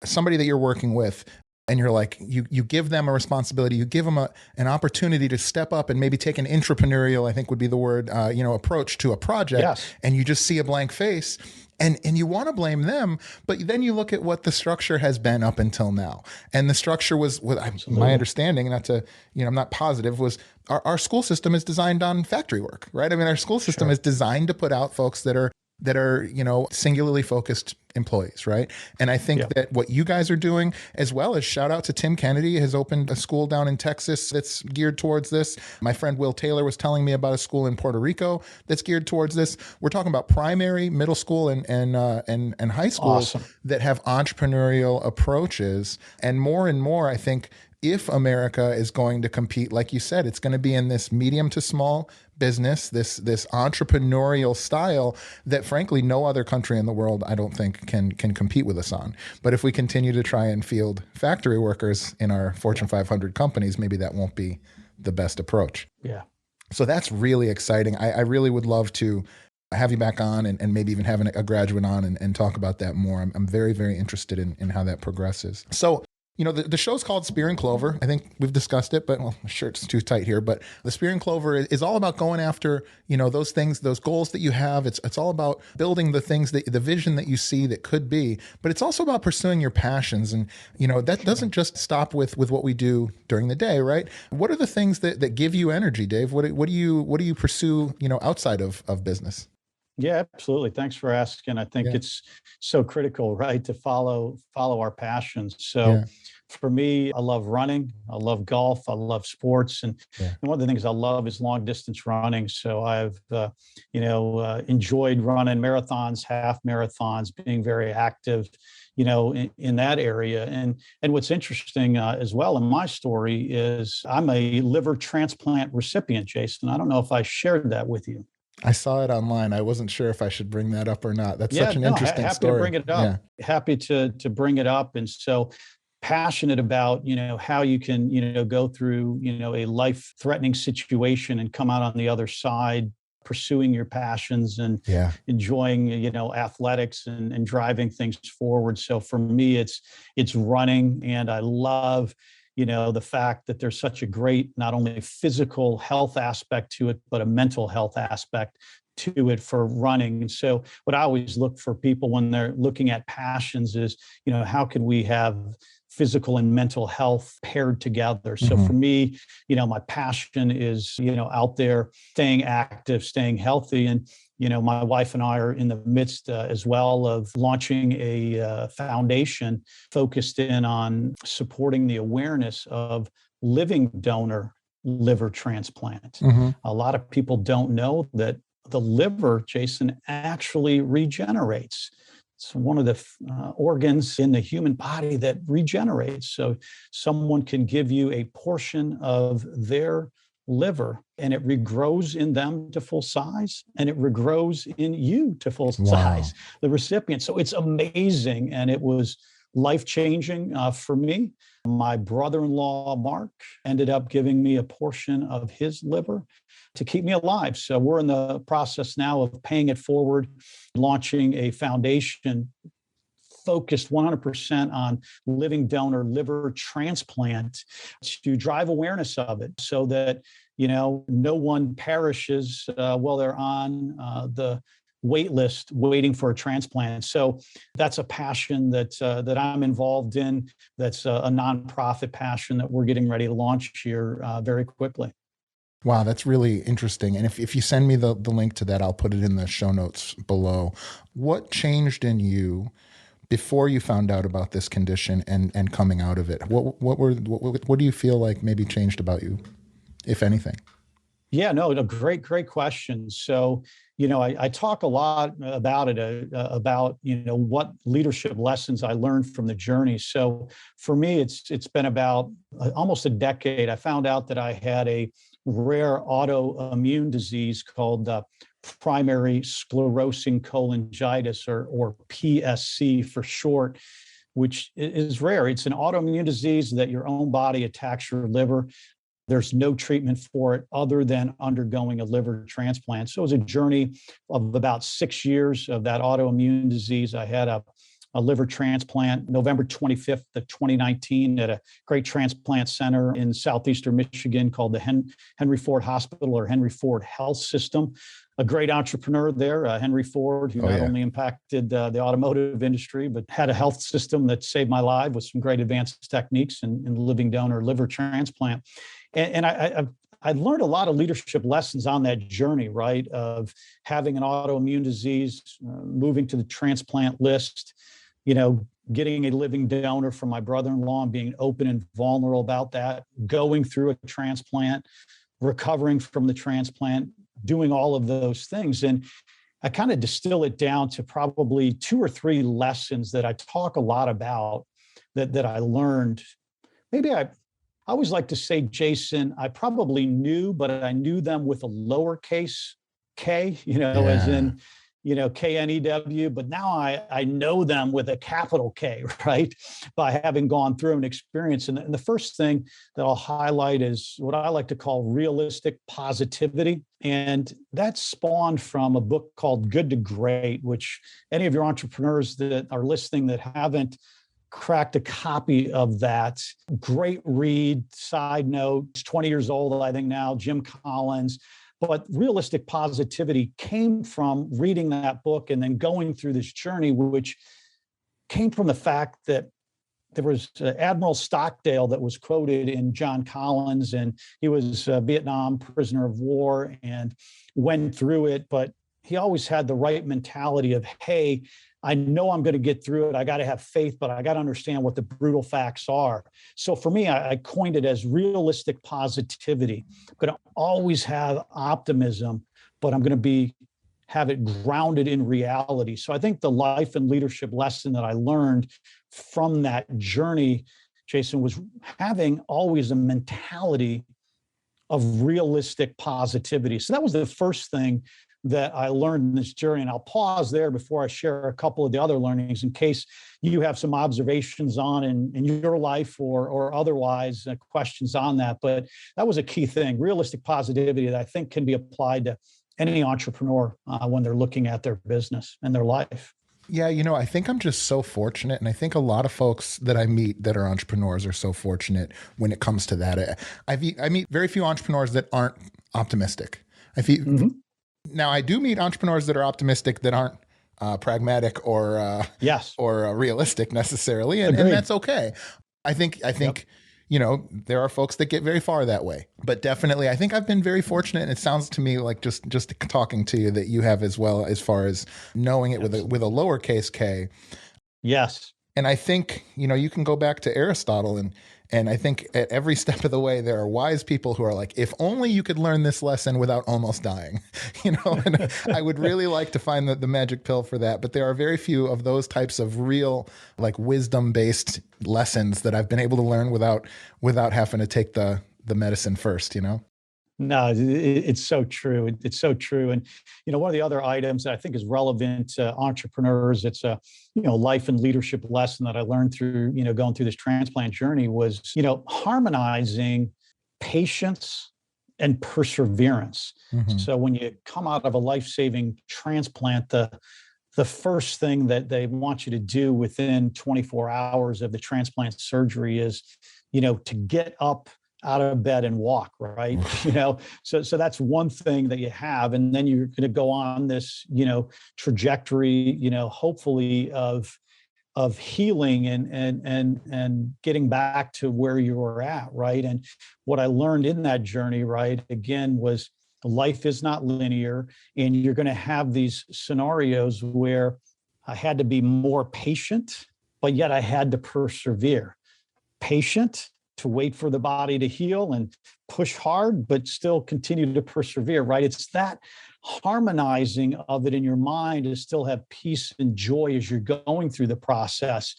[SPEAKER 2] somebody that you're working with, and you're like, you give them a responsibility, you give them an opportunity to step up and maybe take an entrepreneurial, I think would be the word, approach to a project. Yes. And you just see a blank face. And you want to blame them, but then you look at what the structure has been up until now. And the structure was, my understanding, not to, I'm not positive, was our school system is designed on factory work, right? I mean, our school system is designed to put out folks that are singularly focused employees, right? And I think that what you guys are doing, as well as shout out to Tim Kennedy, has opened a school down in Texas that's geared towards this. My friend Will Taylor was telling me about a school in Puerto Rico that's geared towards this. We're talking about primary, middle school, and high schools that have entrepreneurial approaches. And more, I think, if America is going to compete, like you said, it's going to be in this medium to small business, this entrepreneurial style that frankly no other country in the world, I don't think, can compete with us on. But if we continue to try and field factory workers in our Fortune 500 companies, maybe that won't be the best approach.
[SPEAKER 1] Yeah.
[SPEAKER 2] So that's really exciting. I really would love to have you back on and maybe even have a graduate on and talk about that more. I'm very, very interested in how that progresses. So, the show's called Spear and Clover. I think we've discussed it, but I'm sure it's too tight here. But the Spear and Clover is all about going after, those things, those goals that you have. It's all about building the things the vision that you see that could be. But it's also about pursuing your passions. And, that doesn't just stop with what we do during the day, right? What are the things that give you energy, Dave? What do you pursue, outside of business?
[SPEAKER 1] Yeah, absolutely. Thanks for asking. I think it's so critical, right, to follow our passions. So for me, I love running. I love golf. I love sports. And one of the things I love is long distance running. So I've, enjoyed running marathons, half marathons, being very active, in that area. And what's interesting as well in my story is I'm a liver transplant recipient, Jason. I don't know if I shared that with you.
[SPEAKER 2] I saw it online. I wasn't sure if I should bring that up or not. That's such an interesting story.
[SPEAKER 1] Happy to bring it up. Happy to bring it up. And so passionate about, how you can, go through, a life-threatening situation and come out on the other side, pursuing your passions and enjoying, athletics and driving things forward. So for me, it's running, and I love the fact that there's such a great, not only physical health aspect to it, but a mental health aspect to it for running. And so what I always look for people when they're looking at passions is, how can we have physical and mental health paired together? So for me, my passion is, out there, staying active, staying healthy. And, my wife and I are in the midst as well of launching a foundation focused in on supporting the awareness of living donor liver transplant. A lot of people don't know that the liver, Jason, actually regenerates. It's one of the organs in the human body that regenerates. So someone can give you a portion of their liver and it regrows in them to full size, and it regrows in you to full size, the recipient. So it's amazing. And it was life-changing for me. My brother-in-law, Mark, ended up giving me a portion of his liver to keep me alive. So we're in the process now of paying it forward, launching a foundation focused 100% on living donor liver transplant to drive awareness of it so that, no one perishes while they're on the wait list waiting for a transplant. So that's a passion that I'm involved in. That's a nonprofit passion that we're getting ready to launch here very quickly.
[SPEAKER 2] Wow, that's really interesting. And if you send me the link to that, I'll put it in the show notes below. What changed in you before you found out about this condition and coming out of it? What do you feel like maybe changed about you, if anything?
[SPEAKER 1] Yeah, no, a great question. So, I talk a lot about it, about, what leadership lessons I learned from the journey. So for me, it's been about almost a decade. I found out that I had a rare autoimmune disease called primary sclerosing cholangitis, or PSC for short, which is rare. It's an autoimmune disease that your own body attacks your liver. There's no treatment for it other than undergoing a liver transplant. So it was a journey of about 6 years of that autoimmune disease. I had a liver transplant November 25th of 2019 at a great transplant center in southeastern Michigan called the Henry Ford Hospital or Henry Ford Health System. A great entrepreneur there, Henry Ford, who not only impacted the automotive industry, but had a health system that saved my life with some great advanced techniques in living donor liver transplant. And I learned a lot of leadership lessons on that journey, right? Of having an autoimmune disease, moving to the transplant list, getting a living donor from my brother-in-law and being open and vulnerable about that, going through a transplant, recovering from the transplant, doing all of those things. And I kind of distill it down to probably 2 or 3 lessons that I talk a lot about that I learned. Maybe I always like to say, Jason, I probably knew, but I knew them with a lowercase k, as in, KNEW, but now I know them with a capital K, right? By having gone through an experience. And the first thing that I'll highlight is what I like to call realistic positivity. And that spawned from a book called Good to Great, which any of your entrepreneurs that are listening that haven't cracked a copy of that, great read. Side note, it's 20 years old, I think now, Jim Collins. But realistic positivity came from reading that book and then going through this journey, which came from the fact that there was Admiral Stockdale that was quoted in John Collins, and he was a Vietnam prisoner of war and went through it, but he always had the right mentality of, hey, I know I'm going to get through it. I got to have faith, but I got to understand what the brutal facts are. So for me, I coined it as realistic positivity. I'm going to always have optimism, but I'm going to have it grounded in reality. So I think the life and leadership lesson that I learned from that journey, Jason, was having always a mentality of realistic positivity. So that was the first thing that I learned in this journey. And I'll pause there before I share a couple of the other learnings in case you have some observations on in your life or otherwise questions on that. But that was a key thing, realistic positivity that I think can be applied to any entrepreneur when they're looking at their business and their life.
[SPEAKER 2] Yeah, I think I'm just so fortunate. And I think a lot of folks that I meet that are entrepreneurs are so fortunate when it comes to that. I meet very few entrepreneurs that aren't optimistic. Now, I do meet entrepreneurs that are optimistic that aren't pragmatic or realistic necessarily, and that's okay. I think there are folks that get very far that way, but definitely, I think I've been very fortunate, and it sounds to me like just talking to you that you have as well, as far as knowing it with a lowercase k.
[SPEAKER 1] Yes,
[SPEAKER 2] and I think you can go back to Aristotle and I think at every step of the way, there are wise people who are like, if only you could learn this lesson without almost dying, and I would really like to find the magic pill for that. But there are very few of those types of real, like, wisdom-based lessons that I've been able to learn without having to take the medicine first,
[SPEAKER 1] No, it's so true. It's so true. And, one of the other items that I think is relevant to entrepreneurs, it's a, life and leadership lesson that I learned through, going through this transplant journey was, harmonizing patience and perseverance. Mm-hmm. So when you come out of a life-saving transplant, the the first thing that they want you to do within 24 hours of the transplant surgery is, to get up out of bed and walk, right? So that's one thing that you have. And then you're going to go on this, trajectory, hopefully of healing and getting back to where you were at, right? And what I learned in that journey, right, again, was life is not linear, and you're going to have these scenarios where I had to be more patient, but yet I had to persevere. Patient to wait for the body to heal and push hard, but still continue to persevere, right? It's that harmonizing of it in your mind to still have peace and joy as you're going through the process.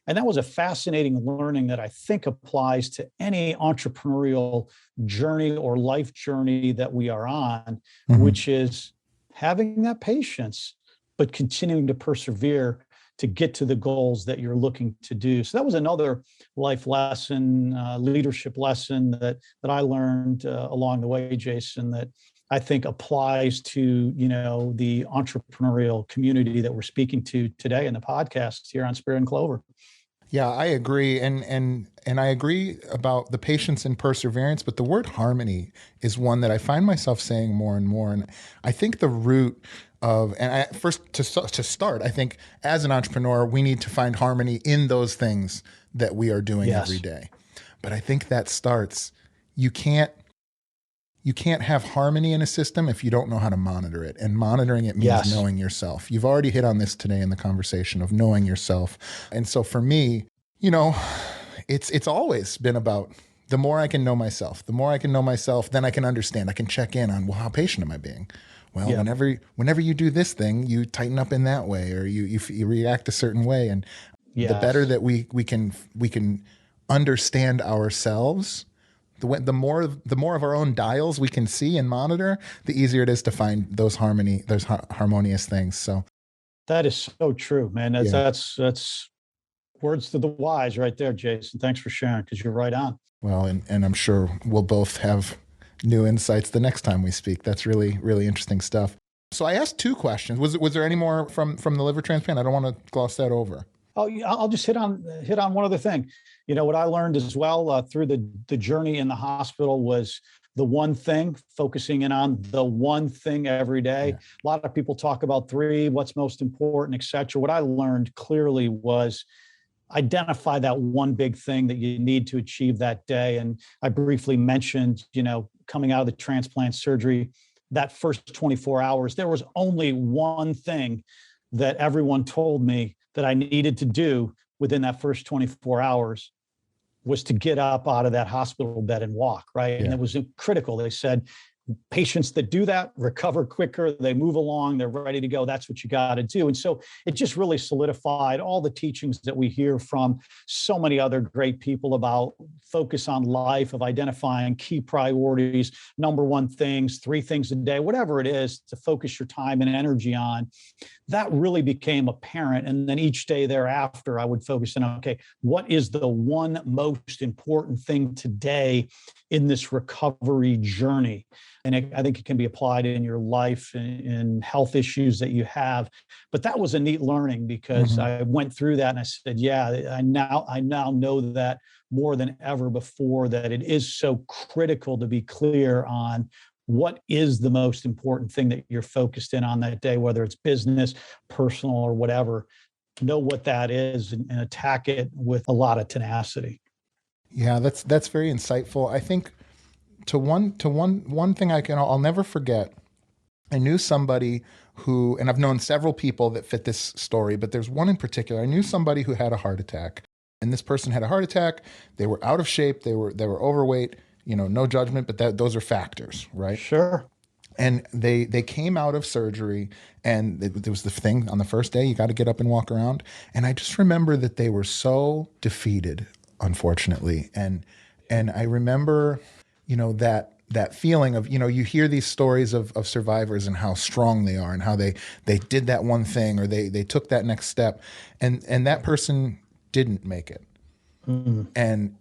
[SPEAKER 1] And that was a fascinating learning that I think applies to any entrepreneurial journey or life journey that we are on, which is having that patience, but continuing to persevere to get to the goals that you're looking to do. So that was another life lesson, leadership lesson that I learned along the way, Jason, that I think applies to, the entrepreneurial community that we're speaking to today in the podcast here on Spear and Clover.
[SPEAKER 2] Yeah, I agree. And I agree about the patience and perseverance, but the word harmony is one that I find myself saying more and more. And I think the root of, first to start, I think as an entrepreneur, we need to find harmony in those things that we are doing every day. But I think that starts, you can't have harmony in a system if you don't know how to monitor it. And monitoring it means knowing yourself. You've already hit on this today in the conversation of knowing yourself. And so for me, it's always been about the more I can know myself, then I can understand. I can check in on, well, how patient am I being? Well, whenever you do this thing, you tighten up in that way, or you react a certain way. And the better that we can understand ourselves, the more of our own dials we can see and monitor, the easier it is to find those harmonious things. So
[SPEAKER 1] that is so true, man. That's words to the wise right there, Jason. Thanks for sharing, because you're right on.
[SPEAKER 2] Well, and I'm sure we'll both have new insights the next time we speak. That's really, really interesting stuff. So I asked two questions. Was there any more from the liver transplant? I don't want to gloss that over.
[SPEAKER 1] Oh, I'll just hit on one other thing. What I learned as well through the journey in the hospital was the one thing, focusing in on the one thing every day. Yeah. A lot of people talk about three, what's most important, et cetera. What I learned clearly was identify that one big thing that you need to achieve that day. And I briefly mentioned, coming out of the transplant surgery, that first 24 hours, there was only one thing that everyone told me that I needed to do within that first 24 hours was to get up out of that hospital bed and walk, right? Yeah. And it was critical. They said, patients that do that recover quicker, they move along, they're ready to go. That's what you got to do. And so it just really solidified all the teachings that we hear from so many other great people about focus on life, of identifying key priorities, number one things, 3 things a day, whatever it is to focus your time and energy on. That really became apparent. And then each day thereafter, I would focus on, okay, what is the one most important thing today in this recovery journey? And I think it can be applied in your life, in health issues that you have. But that was a neat learning, because I went through that and I said, I now know that more than ever before, that it is so critical to be clear on what is the most important thing that you're focused in on that day, whether it's business, personal, or whatever. Know what that is and attack it with a lot of tenacity.
[SPEAKER 2] Yeah, that's very insightful. I think one thing I'll never forget. I knew somebody who, and I've known several people that fit this story, but there's one in particular. I knew somebody who had a heart attack, and this person had a heart attack. They were out of shape. They were overweight. No judgment, but those are factors, right?
[SPEAKER 1] Sure.
[SPEAKER 2] And they came out of surgery, and there was the thing on the first day, you got to get up and walk around. And I just remember that they were so defeated, unfortunately. And I remember, that feeling of, you hear these stories of survivors and how strong they are and how they did that one thing, or they took that next step, and that person didn't make it. And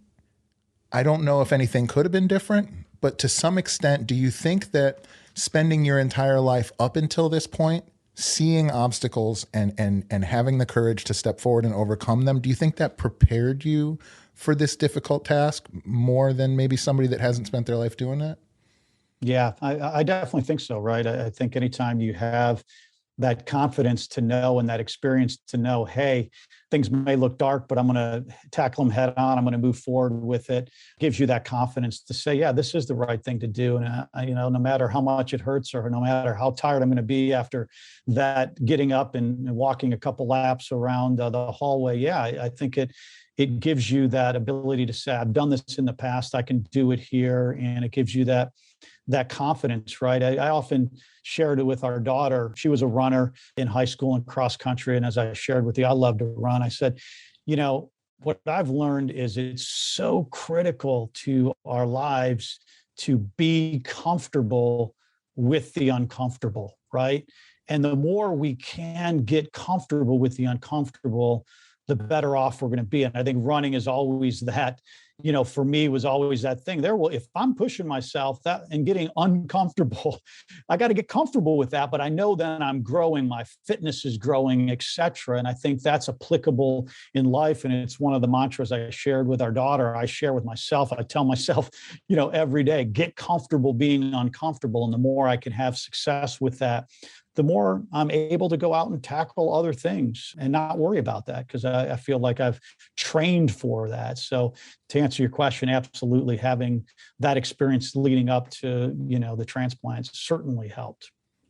[SPEAKER 2] I don't know if anything could have been different, but to some extent, do you think that spending your entire life up until this point seeing obstacles and having the courage to step forward and overcome them, do you think that prepared you for this difficult task more than maybe somebody that hasn't spent their life doing that?
[SPEAKER 1] Yeah, I definitely think so, right? I think anytime you have that confidence to know and that experience to know, hey, things may look dark, but I'm going to tackle them head on. I'm going to move forward with it. Gives you that confidence to say, yeah, this is the right thing to do. And, no matter how much it hurts or no matter how tired I'm going to be after that, getting up and walking a couple laps around the hallway. Yeah, I think it gives you that ability to say, I've done this in the past. I can do it here. And it gives you that confidence, right? I often shared it with our daughter. She was a runner in high school and cross country. And as I shared with you, I love to run. I said, what I've learned is it's so critical to our lives to be comfortable with the uncomfortable, right? And the more we can get comfortable with the uncomfortable, the better off we're going to be. And I think running is always that, for me was always that thing there. Well, if I'm pushing myself and getting uncomfortable, I got to get comfortable with that. But I know then I'm growing, my fitness is growing, et cetera. And I think that's applicable in life. And it's one of the mantras I shared with our daughter. I share with myself. I tell myself, every day, get comfortable being uncomfortable. And the more I can have success with that, the more I'm able to go out and tackle other things and not worry about that, because I feel like I've trained for that. So to answer your question, absolutely having that experience leading up to, the transplants certainly helped.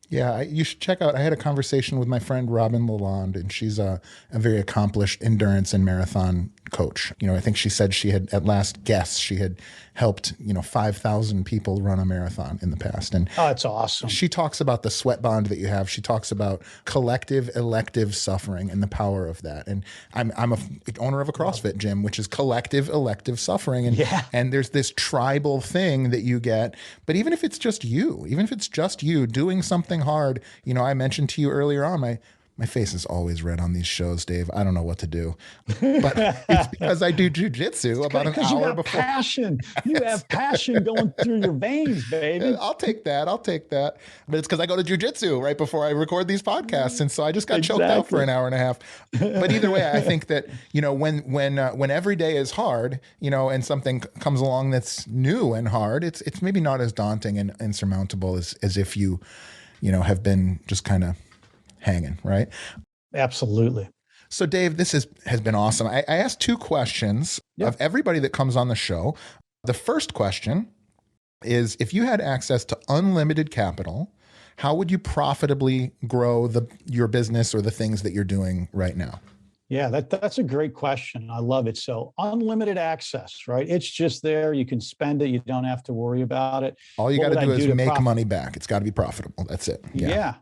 [SPEAKER 2] Yeah, you should check out. I had a conversation with my friend Robin Lalonde, and she's a very accomplished endurance and marathon coach. I think she said she had, at last guess, she had helped 5,000 people run a marathon in the past. And
[SPEAKER 1] oh, that's awesome.
[SPEAKER 2] She talks about the sweat bond that you have. She talks about collective elective suffering and the power of that. And I'm a owner of a CrossFit gym, which is collective elective suffering. And and there's this tribal thing that you get. But even if it's just you doing something hard, I mentioned to you earlier on, my face is always red on these shows, Dave. I don't know what to do, but it's because I do jujitsu about an hour before.
[SPEAKER 1] Passion. You have passion going through your veins, baby.
[SPEAKER 2] I'll take that. But it's because I go to jujitsu right before I record these podcasts, and so I just got choked out for an hour and a half. But either way, I think that when every day is hard, and something comes along that's new and hard, it's maybe not as daunting and insurmountable as if you have been just kind of hanging, right?
[SPEAKER 1] Absolutely.
[SPEAKER 2] So Dave, this has been awesome. I asked two questions of everybody that comes on the show. The first question is, if you had access to unlimited capital, how would you profitably grow your business or the things that you're doing right now?
[SPEAKER 1] Yeah, that's a great question. I love it. So unlimited access, right? It's just there. You can spend it. You don't have to worry about it.
[SPEAKER 2] All you got to do is make money back. It's got to be profitable. That's it.
[SPEAKER 1] Yeah.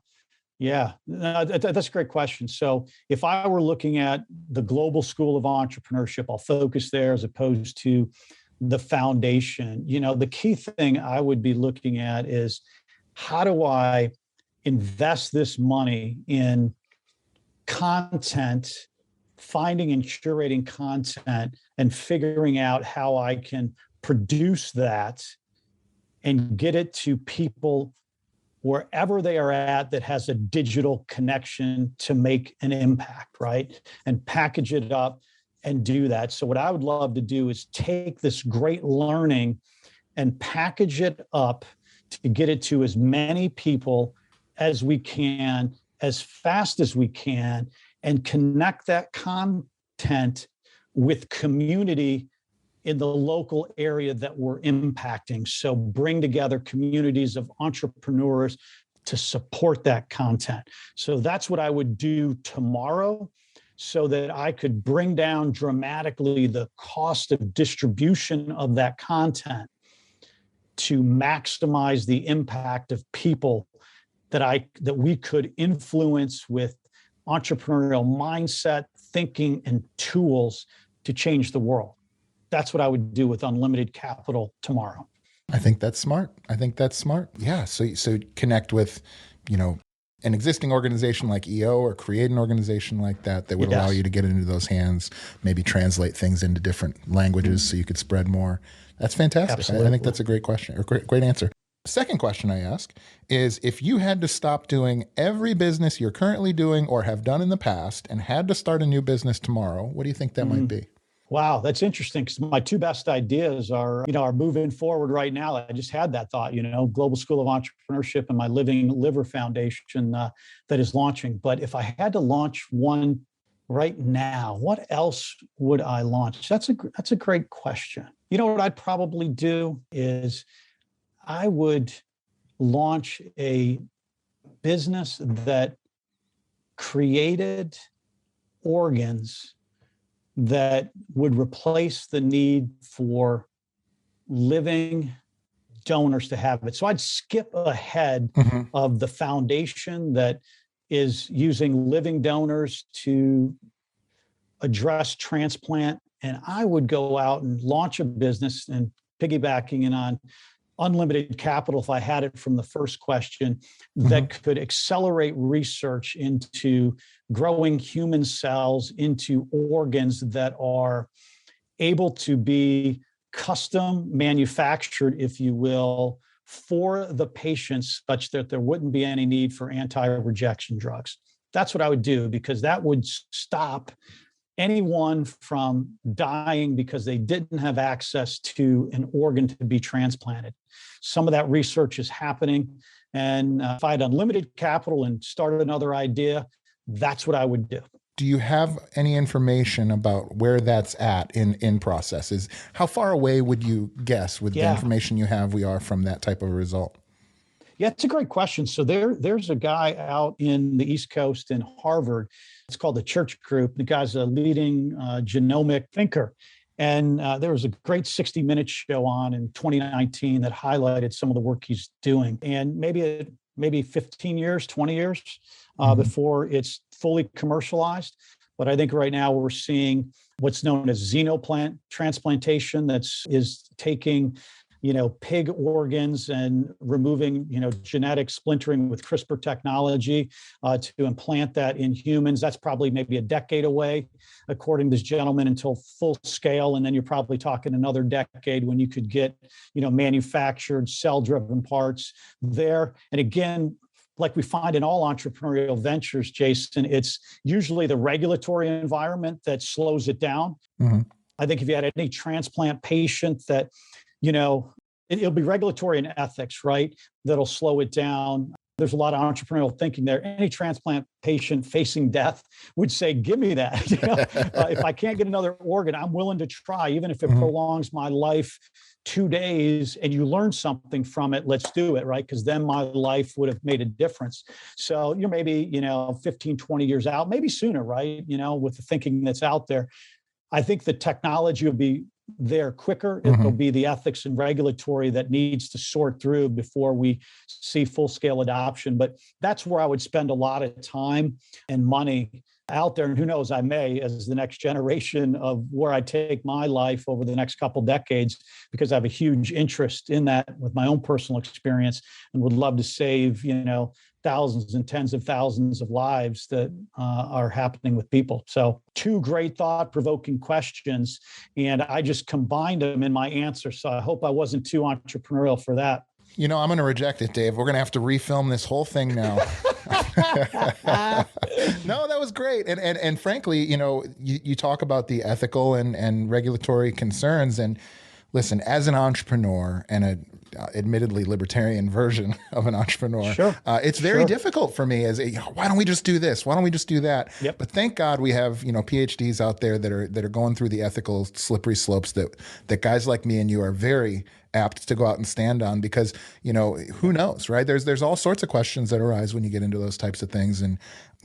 [SPEAKER 1] No, that's a great question. So if I were looking at the Global School of Entrepreneurship, I'll focus there as opposed to the foundation. The key thing I would be looking at is, how do I invest this money in content, finding and curating content, and figuring out how I can produce that and get it to people wherever they are at that has a digital connection to make an impact, right? And package it up and do that. So what I would love to do is take this great learning and package it up to get it to as many people as we can, as fast as we can, and connect that content with community in the local area that we're impacting. So bring together communities of entrepreneurs to support that content. So that's what I would do tomorrow, so that I could bring down dramatically the cost of distribution of that content to maximize the impact of people that we could influence with entrepreneurial mindset, thinking, and tools to change the world. That's what I would do with unlimited capital tomorrow.
[SPEAKER 2] I think that's smart. Yeah. So connect with, an existing organization like EO, or create an organization like that would allow you to get into those hands, maybe translate things into different languages so you could spread more. That's fantastic. I think that's a great question, or great answer. Second question I ask is, if you had to stop doing every business you're currently doing or have done in the past and had to start a new business tomorrow, what do you think that might be?
[SPEAKER 1] Wow, that's interesting, because my two best ideas are moving forward right now. I just had that thought, Global School of Entrepreneurship and my Living Liver Foundation that is launching. But if I had to launch one right now, what else would I launch? That's a great question. You know what I'd probably do is I would launch a business that created organs that would replace the need for living donors to have it. So I'd skip ahead of the foundation that is using living donors to address transplant. And I would go out and launch a business, and piggybacking in on unlimited capital, if I had it from the first question, that could accelerate research into growing human cells into organs that are able to be custom manufactured, if you will, for the patients, such that there wouldn't be any need for anti-rejection drugs. That's what I would do, because that would stop anyone from dying because they didn't have access to an organ to be transplanted. Some of that research is happening. And if I had unlimited capital and started another idea, that's what I would do.
[SPEAKER 2] Do you have any information about where that's at in processes? How far away would you guess, with the information you have, we are from that type of a result?
[SPEAKER 1] Yeah, it's a great question. So there's a guy out in the East Coast in Harvard. It's called the Church Group. The guy's a leading genomic thinker. And there was a great 60-minute show on in 2019 that highlighted some of the work he's doing. And maybe 15 years, 20 years before it's fully commercialized. But I think right now we're seeing what's known as xenoplant transplantation, is taking pig organs and removing, genetic splintering with CRISPR technology to implant that in humans. That's probably maybe a decade away, according to this gentleman, until full scale. And then you're probably talking another decade when you could get, manufactured cell-driven parts there. And again, like we find in all entrepreneurial ventures, Jason, it's usually the regulatory environment that slows it down. I think if you had any transplant patient that, it'll be regulatory and ethics, right, that'll slow it down. There's a lot of entrepreneurial thinking there. Any transplant patient facing death would say, give me that. If I can't get another organ, I'm willing to try, even if it prolongs my life 2 days and you learn something from it, let's do it, right? Because then my life would have made a difference. So you're maybe, 15, 20 years out, maybe sooner, right? With the thinking that's out there. I think the technology will be there quicker. It'll be the ethics and regulatory that needs to sort through before we see full-scale adoption. But that's where I would spend a lot of time and money out there. And who knows, I may, as the next generation of where I take my life over the next couple decades, because I have a huge interest in that with my own personal experience, and would love to save, thousands and tens of thousands of lives that are happening with people. So two great thought-provoking questions, and I just combined them in my answer. So I hope I wasn't too entrepreneurial for that.
[SPEAKER 2] I'm going to reject it, Dave. We're going to have to refilm this whole thing now. No, that was great. And frankly, you talk about the ethical and regulatory concerns. And listen, as an entrepreneur and a admittedly libertarian version of an entrepreneur, it's very difficult for me why don't we just do this? Why don't we just do that?
[SPEAKER 1] Yep.
[SPEAKER 2] But thank God we have, PhDs out there that are going through the ethical slippery slopes that guys like me and you are very apt to go out and stand on, because, who knows, right? There's all sorts of questions that arise when you get into those types of things. And,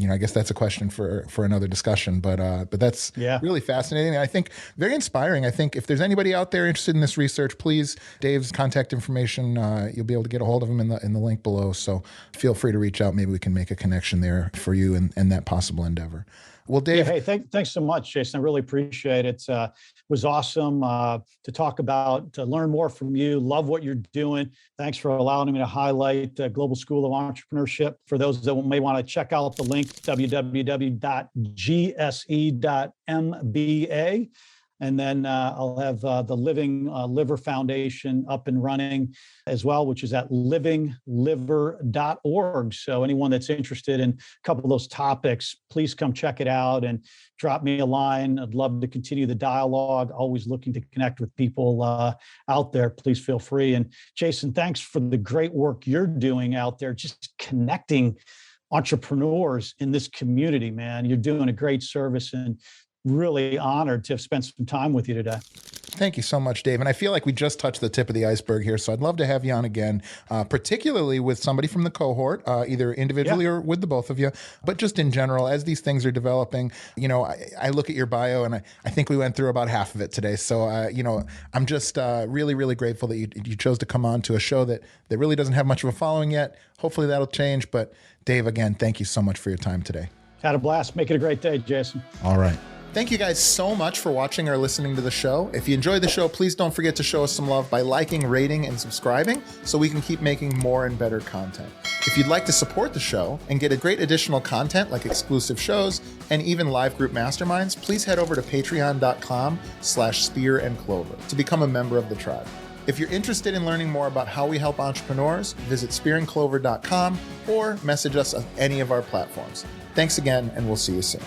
[SPEAKER 2] I guess that's a question for another discussion, but that's really fascinating. And I think very inspiring. I think if there's anybody out there interested in this research, please, Dave's contact information, you'll be able to get a hold of him in the link below. So feel free to reach out. Maybe we can make a connection there for you and that possible endeavor. Well, Dave.
[SPEAKER 1] Hey, thanks so much, Jason. I really appreciate it. It was awesome to talk about, to learn more from you. Love what you're doing. Thanks for allowing me to highlight the Global School of Entrepreneurship. For those that may want to check out the link, www.gse.mba. And then I'll have the Living Liver Foundation up and running as well, which is at livingliver.org. So anyone that's interested in a couple of those topics, please come check it out and drop me a line. I'd love to continue the dialogue. Always looking to connect with people out there. Please feel free. And Jason, thanks for the great work you're doing out there, just connecting entrepreneurs in this community, man. You're doing a great service, and really honored to have spent some time with you today.
[SPEAKER 2] Thank you so much, Dave. And I feel like we just touched the tip of the iceberg here. So I'd love to have you on again, particularly with somebody from the cohort, either individually or with the both of you, but just in general, as these things are developing. I look at your bio and I think we went through about half of it today. So, I'm just really, really grateful that you chose to come on to a show that really doesn't have much of a following yet. Hopefully that'll change. But Dave, again, thank you so much for your time today.
[SPEAKER 1] Had a blast. Make it a great day, Jason.
[SPEAKER 2] All right. Thank you guys so much for watching or listening to the show. If you enjoyed the show, please don't forget to show us some love by liking, rating, and subscribing so we can keep making more and better content. If you'd like to support the show and get a great additional content like exclusive shows and even live group masterminds, please head over to patreon.com/Spear and Clover to become a member of the tribe. If you're interested in learning more about how we help entrepreneurs, visit spearandclover.com or message us on any of our platforms. Thanks again, and we'll see you soon.